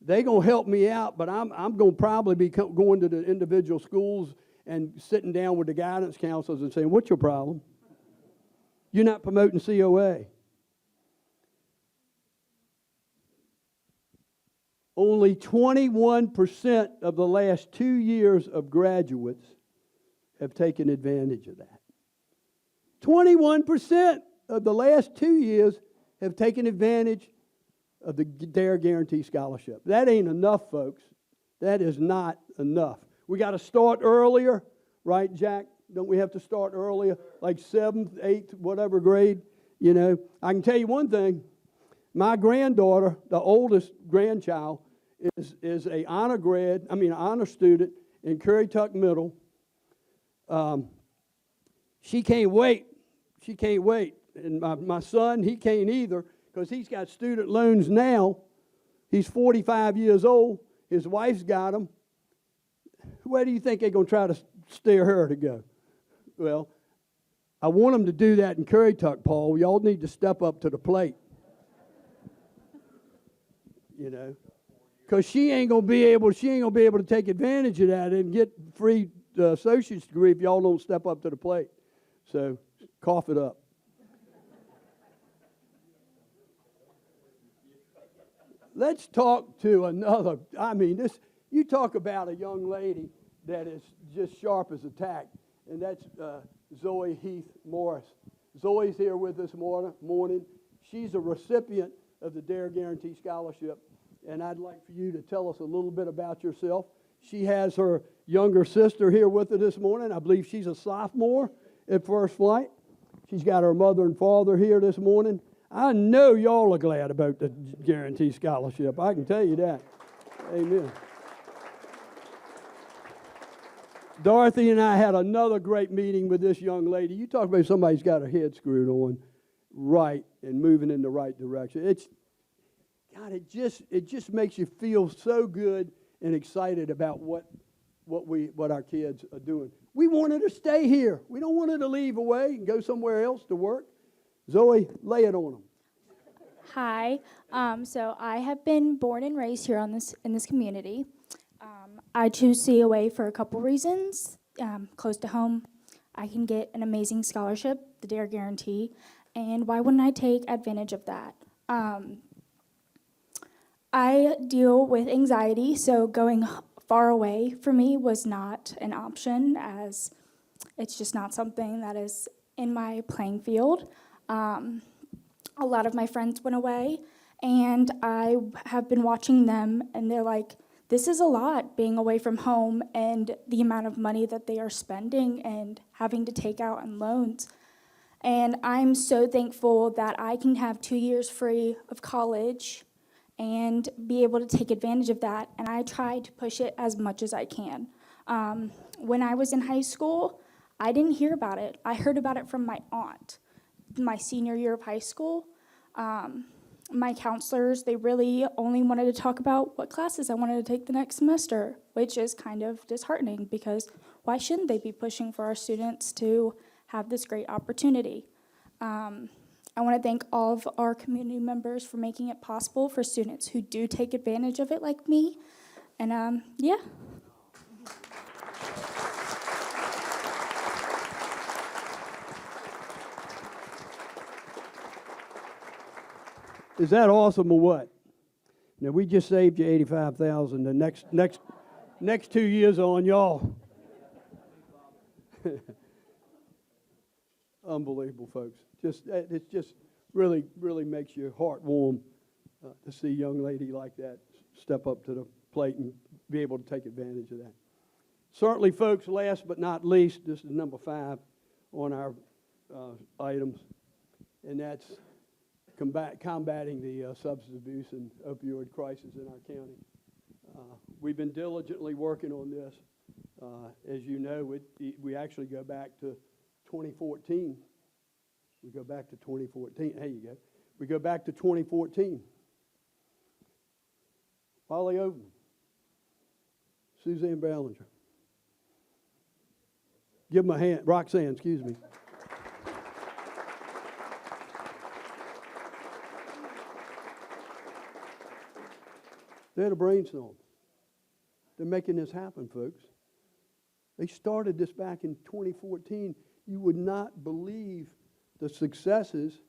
They're gonna help me out, but I'm gonna probably be going to the individual schools and sitting down with the guidance counselors and saying, "What's your problem? You're not promoting COA." Only 21% of the last 2 years of graduates have taken advantage of that. 21% of the last 2 years have taken advantage of the Dare Guarantee Scholarship. That ain't enough, folks. That is not enough. We got to start earlier, right, Jack? Don't we have to start earlier, like 7th, 8th, whatever grade? You know, I can tell you one thing. My granddaughter, the oldest grandchild, is a honor student in Currituck Middle. She can't wait. She can't wait. And my son, he can't either, because he's got student loans now. He's 45 years old. His wife's got them. Where do you think they're going to try to steer her to go? Well, I want them to do that in Currituck, Paul. Y'all need to step up to the plate. You know, because she ain't gonna be able to take advantage of that and get free associate's degree if y'all don't step up to the plate. So cough it up. Let's talk to another. You talk about a young lady that is just sharp as a tack, and that's Zoe Heath Morris. Zoe's here with us morning. She's a recipient of the Dare Guarantee Scholarship, and I'd like for you to tell us a little bit about yourself. She has her younger sister here with her this morning. I believe she's a sophomore at First Flight. She's got her mother and father here this morning. I know y'all are glad about the Guarantee Scholarship. I can tell you that. Amen. Dorothy and I had another great meeting with this young lady. You talk about somebody's got her head screwed on right and moving in the right direction. It just makes you feel so good and excited about what our kids are doing. We want her to stay here. We don't want her to leave away and go somewhere else to work. Zoe, lay it on them. Hi. So I have been born and raised here in this community. I choose COA for a couple reasons. Close to home, I can get an amazing scholarship, the Dare Guarantee, and why wouldn't I take advantage of that? I deal with anxiety, so going far away for me was not an option, as it's just not something that is in my playing field. A lot of my friends went away, and I have been watching them, and they're like, this is a lot being away from home and the amount of money that they are spending and having to take out in loans. And I'm so thankful that I can have 2 years free of college and be able to take advantage of that. And I try to push it as much as I can. When I was in high school, I didn't hear about it. I heard about it from my aunt. My senior year of high school, my counselors, they really only wanted to talk about what classes I wanted to take the next semester, which is kind of disheartening because why shouldn't they be pushing for our students to have this great opportunity? I want to thank all of our community members for making it possible for students who do take advantage of it like me. And yeah. Is that awesome or what? Now, we just saved you $85,000. The next 2 years are on y'all. Unbelievable, folks. It just really makes your heart warm to see a young lady like that step up to the plate and be able to take advantage of that. Certainly, folks, last but not least, this is number 5 on our items, and that's combating the substance abuse and opioid crisis in our county. We've been diligently working on this. As you know, we actually go back to 2014. We go back to 2014. There you go. We go back to 2014. Holly Overman, Suzanne Ballinger. Give them a hand. Roxanne, excuse me. They had a brainstorm. They're making this happen, folks. They started this back in 2014. You would not believe the successes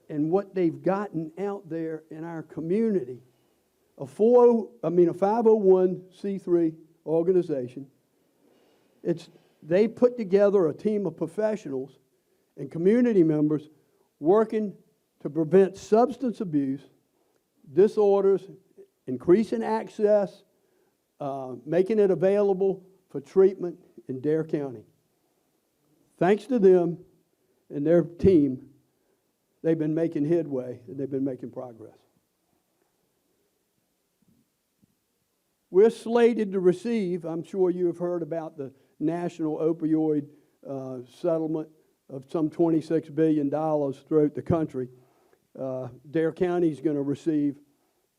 and what they've gotten out there in our community. A 501c3 organization. They put together a team of professionals and community members working to prevent substance abuse, disorders, increasing access, making it available for treatment in Dare County. Thanks to them and their team, they've been making headway and they've been making progress. We're slated to receive, I'm sure you have heard about the national opioid settlement of some $26 billion throughout the country. Dare County is going to receive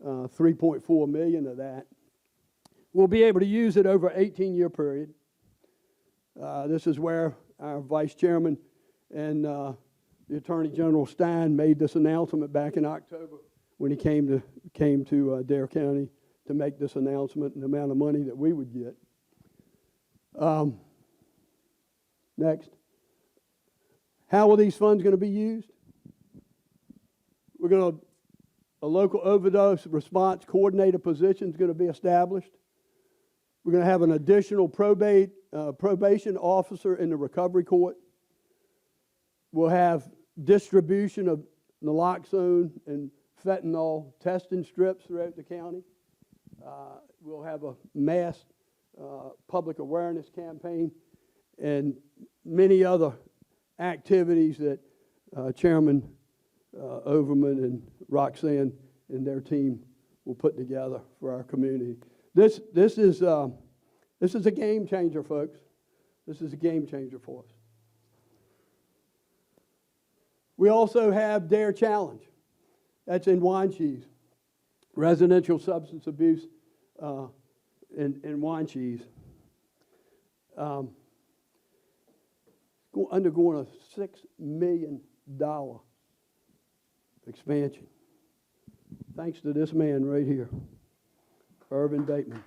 $3.4 million of that. We'll be able to use it over an 18-year period. This is where our Vice Chairman and the Attorney General Stein made this announcement back in October when he came to Dare County to make this announcement and the amount of money that we would get. Next. How are these funds going to be used? A local overdose response coordinator position is going to be established. We're going to have an additional probation officer in the recovery court. We'll have distribution of naloxone and fentanyl testing strips throughout the county. We'll have a mass public awareness campaign and many other activities that Chairman Overman and Roxanne and their team will put together for our community. This is a game changer, folks. This is a game changer for us. We also have Dare Challenge. That's in Wine Cheese. Residential substance abuse in Wine Cheese. Undergoing a $6 million expansion. Thanks to this man right here, Irvin Bateman.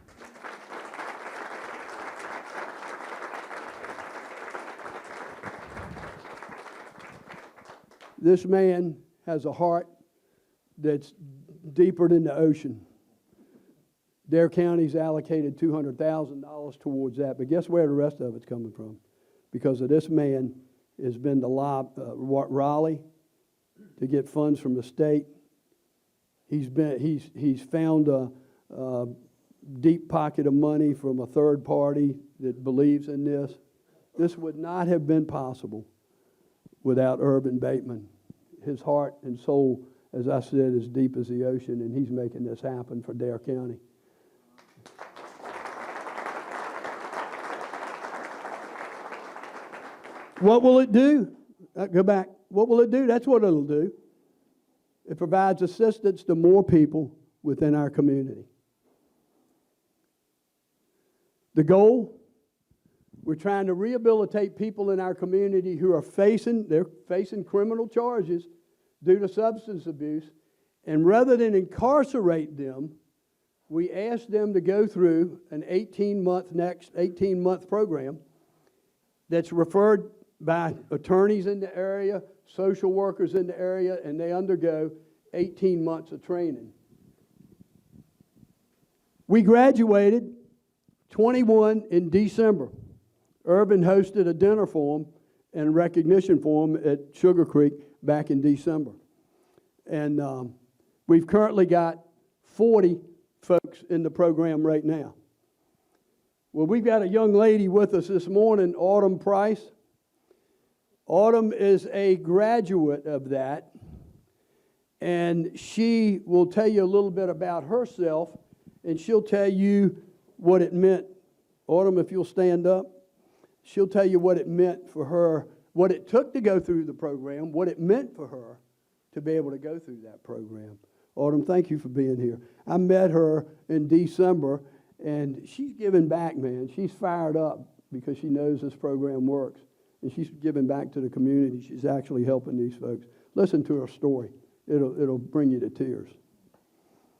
This man has a heart that's deeper than the ocean. Dare County's allocated $200,000 towards that, but guess where the rest of it's coming from? Because of this man has been to Raleigh to get funds from the state. He's found a deep pocket of money from a third party that believes in this. This would not have been possible without Irvin Bateman. His heart and soul, as I said, is deep as the ocean, and he's making this happen for Dare County. What will it do? Go back. What will it do? That's what it'll do. It provides assistance to more people within our community. The goal, we're trying to rehabilitate people in our community who are facing criminal charges due to substance abuse, and rather than incarcerate them, we ask them to go through an 18-month program that's referred by attorneys in the area, social workers in the area, and they undergo 18 months of training. We graduated 21 in December. Irvin hosted a dinner for him and recognition for him at Sugar Creek back in December. And we've currently got 40 folks in the program right now. Well, we've got a young lady with us this morning, Autumn Price. Autumn is a graduate of that, and she will tell you a little bit about herself, and she'll tell you what it meant. Autumn, if you'll stand up, she'll tell you what it meant for her, what it took to go through the program, what it meant for her to be able to go through that program. Autumn, thank you for being here. I met her in December, and she's giving back, man. She's fired up because she knows this program works. And she's giving back to the community. She's actually helping these folks. Listen to her story. It'll bring you to tears.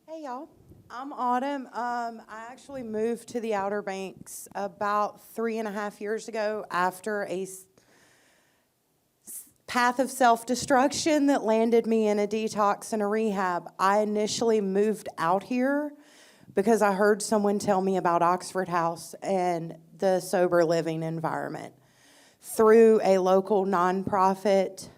Hey, y'all. I'm Autumn. I actually moved to the Outer Banks about 3.5 years ago after a path of self-destruction that landed me in a detox and a rehab. I initially moved out here because I heard someone tell me about Oxford House and the sober living environment. Through a local nonprofit,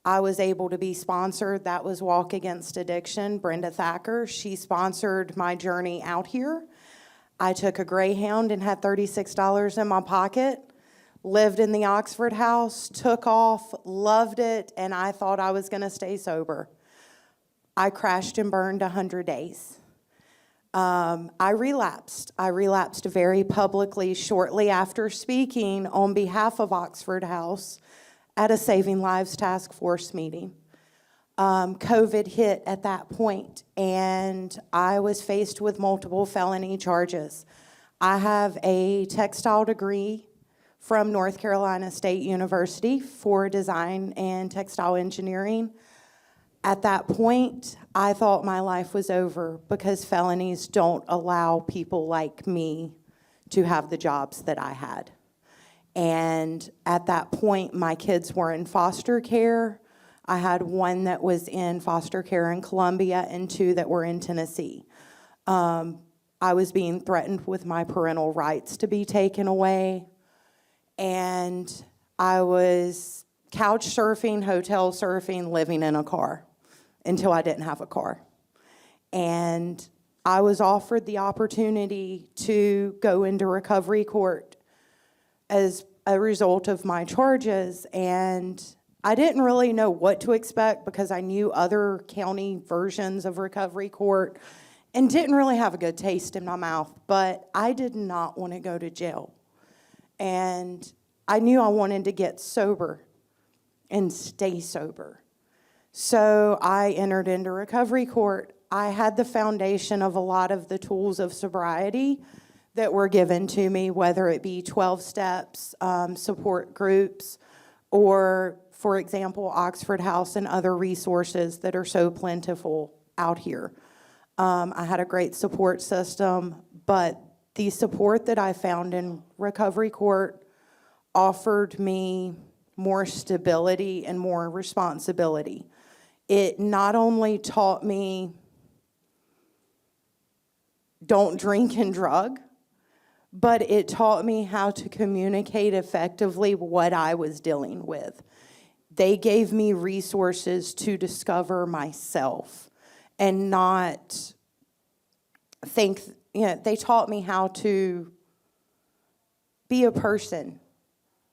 I was able to be sponsored. That was Walk Against Addiction. Brenda Thacker, she sponsored my journey out here. I took a Greyhound and had $36 in my pocket, lived in the Oxford House, took off, loved it, and I thought I was going to stay sober. I crashed and burned 100 days. I relapsed. I relapsed very publicly shortly after speaking on behalf of Oxford House at a Saving Lives Task Force meeting. COVID hit at that point, and I was faced with multiple felony charges. I have a textile degree from North Carolina State University for design and textile engineering. At that point, I thought my life was over because felonies don't allow people like me to have the jobs that I had. And at that point, my kids were in foster care. I had one that was in foster care in Columbia and 2 that were in Tennessee. I was being threatened with my parental rights to be taken away. And I was couch surfing, hotel surfing, living in a car until I didn't have a car. And I was offered the opportunity to go into recovery court as a result of my charges, and I didn't really know what to expect because I knew other county versions of recovery court and didn't really have a good taste in my mouth, but I did not want to go to jail. And I knew I wanted to get sober and stay sober. So I entered into recovery court. I had the foundation of a lot of the tools of sobriety that were given to me, whether it be 12 steps, support groups, or for example, Oxford House and other resources that are so plentiful out here. I had a great support system, but the support that I found in recovery court offered me more stability and more responsibility. It not only taught me don't drink and drug, but it taught me how to communicate effectively what I was dealing with. They gave me resources to discover myself and not think, they taught me how to be a person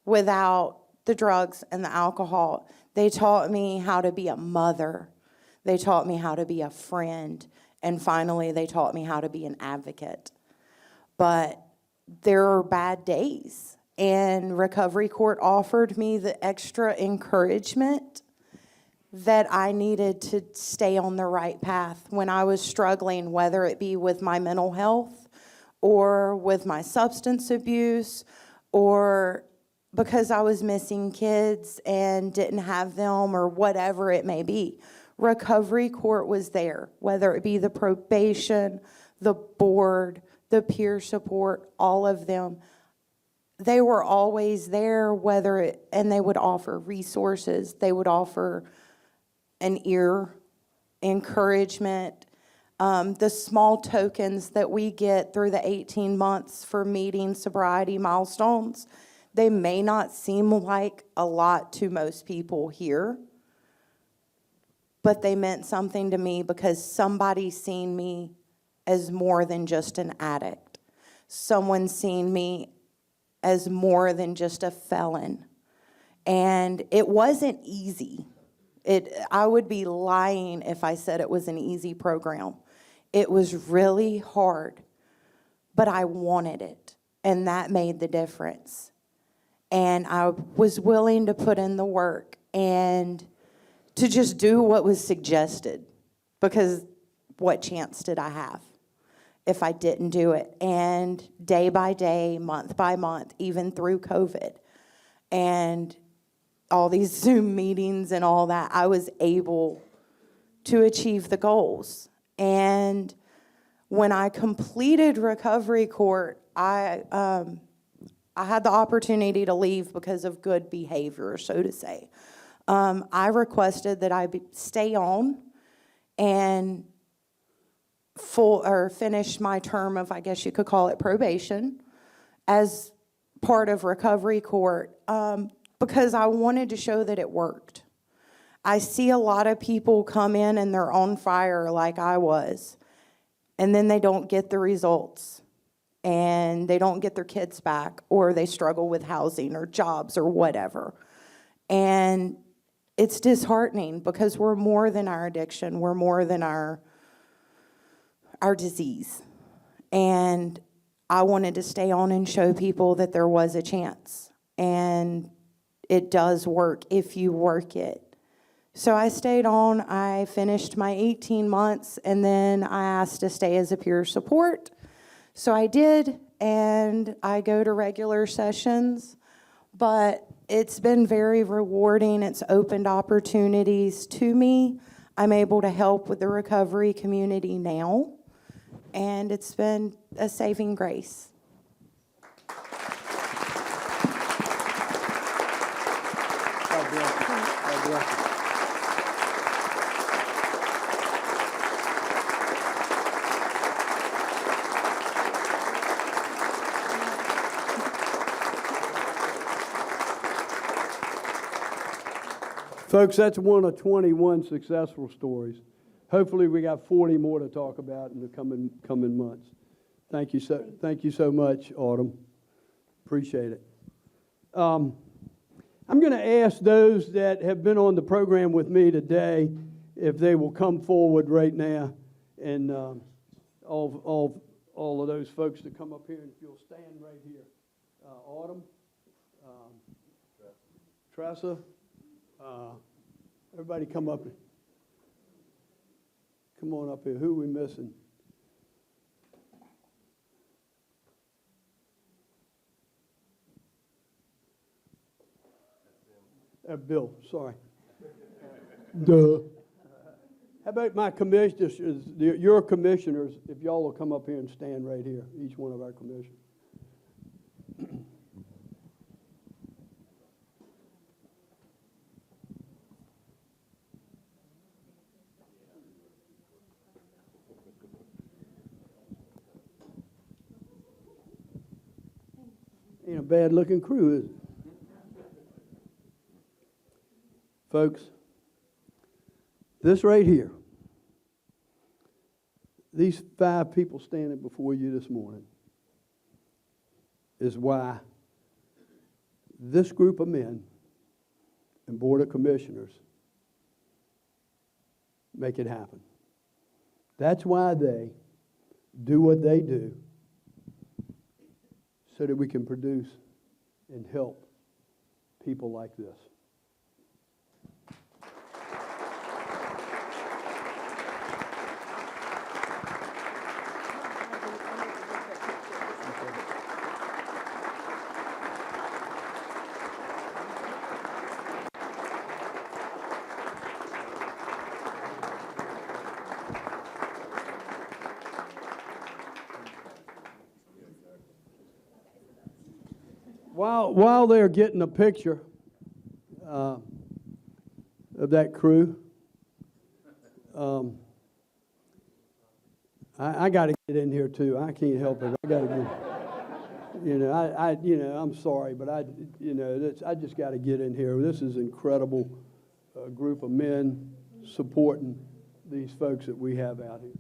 without the drugs and the alcohol. They taught me how to be a mother. They taught me how to be a friend. And finally, they taught me how to be an advocate. But there are bad days, and recovery court offered me the extra encouragement that I needed to stay on the right path when I was struggling, whether it be with my mental health or with my substance abuse, or because I was missing kids and didn't have them, or whatever it may be. Recovery court was there, whether it be the probation, the board, the peer support, all of them. They were always there, and they would offer resources. They would offer an ear, encouragement, the small tokens that we get through the 18 months for meeting sobriety milestones. They may not seem like a lot to most people here, but they meant something to me because somebody seen me as more than just an addict. Someone seen me as more than just a felon. And it wasn't easy. I would be lying if I said it was an easy program. It was really hard, but I wanted it, and that made the difference. And I was willing to put in the work and to just do what was suggested, because what chance did I have if I didn't do it? And day by day, month by month, even through COVID, and all these Zoom meetings and all that, I was able to achieve the goals. And when I completed recovery court, I had the opportunity to leave because of good behavior, so to say. I requested that I stay on and finish my term of, I guess you could call it, probation as part of recovery court, because I wanted to show that it worked. I see a lot of people come in and they're on fire like I was, and then they don't get the results, and they don't get their kids back, or they struggle with housing or jobs or whatever. And it's disheartening because we're more than our addiction. We're more than our disease. And I wanted to stay on and show people that there was a chance. And it does work if you work it. So I stayed on. I finished my 18 months, and then I asked to stay as a peer support. So I did, and I go to regular sessions. But it's been very rewarding. It's opened opportunities to me. I'm able to help with the recovery community now, and it's been a saving grace. God bless you. God bless you. Folks, that's one of 21 successful stories. Hopefully we got 40 more to talk about in the coming months. Thank you so much, Autumn. Appreciate it. I'm going to ask those that have been on the program with me today if they will come forward right now, and all of those folks to come up here, and if you'll stand right here. Autumn, Tressa, everybody come up. Come on up here. Who are we missing? Bill, sorry. Duh. How about my commissioners, your commissioners, if y'all will come up here and stand right here, each one of our commissioners. Ain't a bad-looking crew, is it? Folks, this right here, these 5 people standing before you this morning is why this group of men and Board of Commissioners make it happen. That's why they do what they do, so that we can produce and help people like this. While they're getting a picture of that crew, I got to get in here too. I can't help it. I got to get. I'm sorry, but I just got to get in here. This is an incredible group of men supporting these folks that we have out here.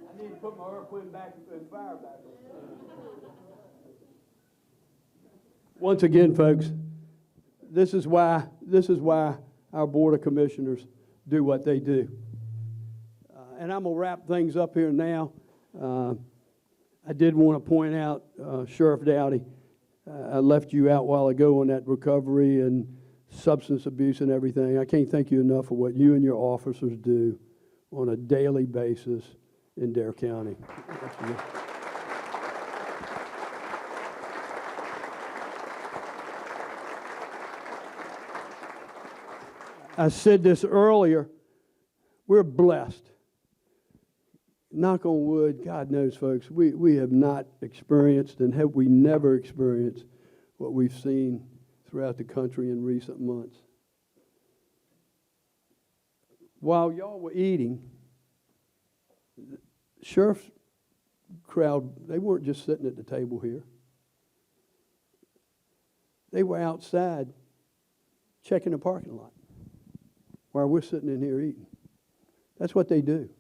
I need to put my earth, wind back and fire back on. Once again, folks, this is why our Board of Commissioners do what they do. And I'm going to wrap things up here now. I did want to point out, Sheriff Dowdy, I left you out a while ago on that recovery and substance abuse and everything. I can't thank you enough for what you and your officers do on a daily basis in Dare County. I said this earlier, we're blessed. Knock on wood, God knows, folks, we have not experienced and have we never experienced what we've seen throughout the country in recent months. While y'all were eating, the sheriff's crowd, they weren't just sitting at the table here. They were outside checking the parking lot while we're sitting in here eating. That's what they do.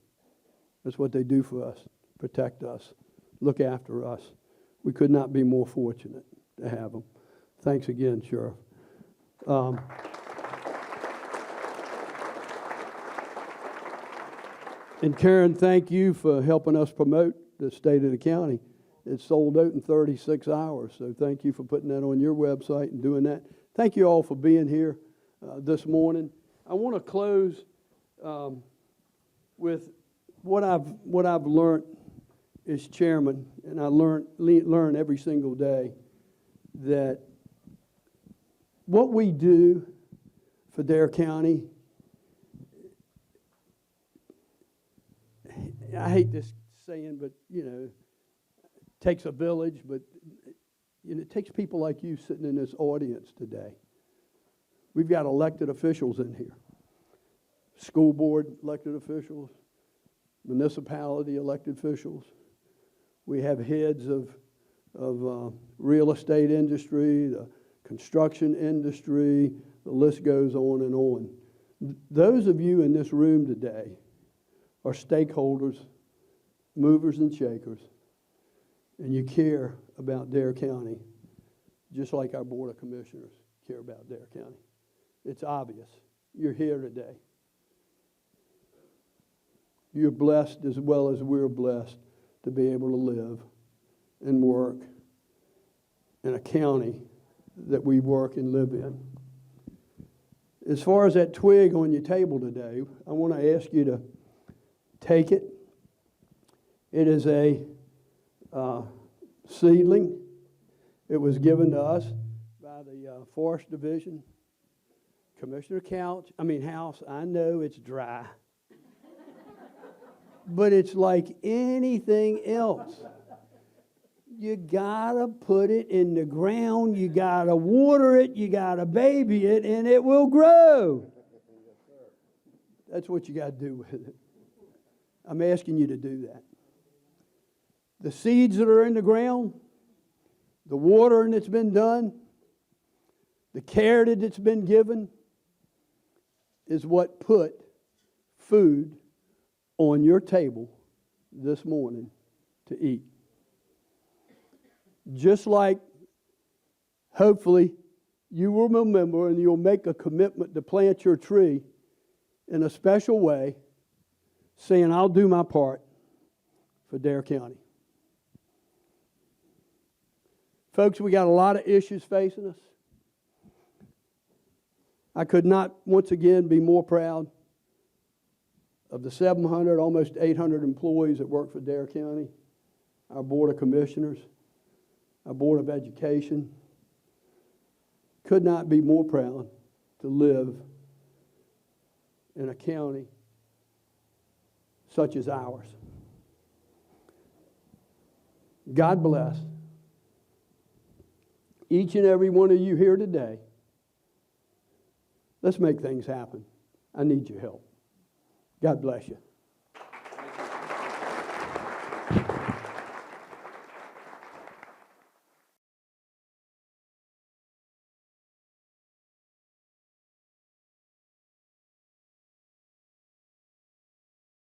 That's what they do for us, protect us, look after us. We could not be more fortunate to have them. Thanks again, Sheriff. And Karen, thank you for helping us promote the state of the county. It's sold out in 36 hours, so thank you for putting that on your website and doing that. Thank you all for being here this morning. I want to close with what I've learned as chairman, and I learn every single day, that what we do for Dare County, I hate this saying, but takes a village, but it takes people like you sitting in this audience today. We've got elected officials in here, school board elected officials, municipality elected officials. We have heads of real estate industry, the construction industry, the list goes on and on. Those of you in this room today are stakeholders, movers and shakers, and you care about Dare County, just like our Board of Commissioners care about Dare County. It's obvious. You're here today. You're blessed as well as we're blessed to be able to live and work in a county that we work and live in. As far as that twig on your table today, I want to ask you to take it. It is a seedling. It was given to us by the Forest Division. Commissioner House, I know it's dry. But it's like anything else. You gotta put it in the ground, you gotta water it, you gotta baby it, and it will grow. That's what you gotta do with it. I'm asking you to do that. The seeds that are in the ground, the watering that's been done, the care that's been given, is what put food on your table this morning to eat. Just like, hopefully, you will remember and you'll make a commitment to plant your tree in a special way, saying, I'll do my part for Dare County. Folks, we got a lot of issues facing us. I could not, once again, be more proud of the 700, almost 800 employees that work for Dare County, our Board of Commissioners, our Board of Education. Could not be more proud to live in a county such as ours. God bless each and every one of you here today. Let's make things happen. I need your help. God bless you.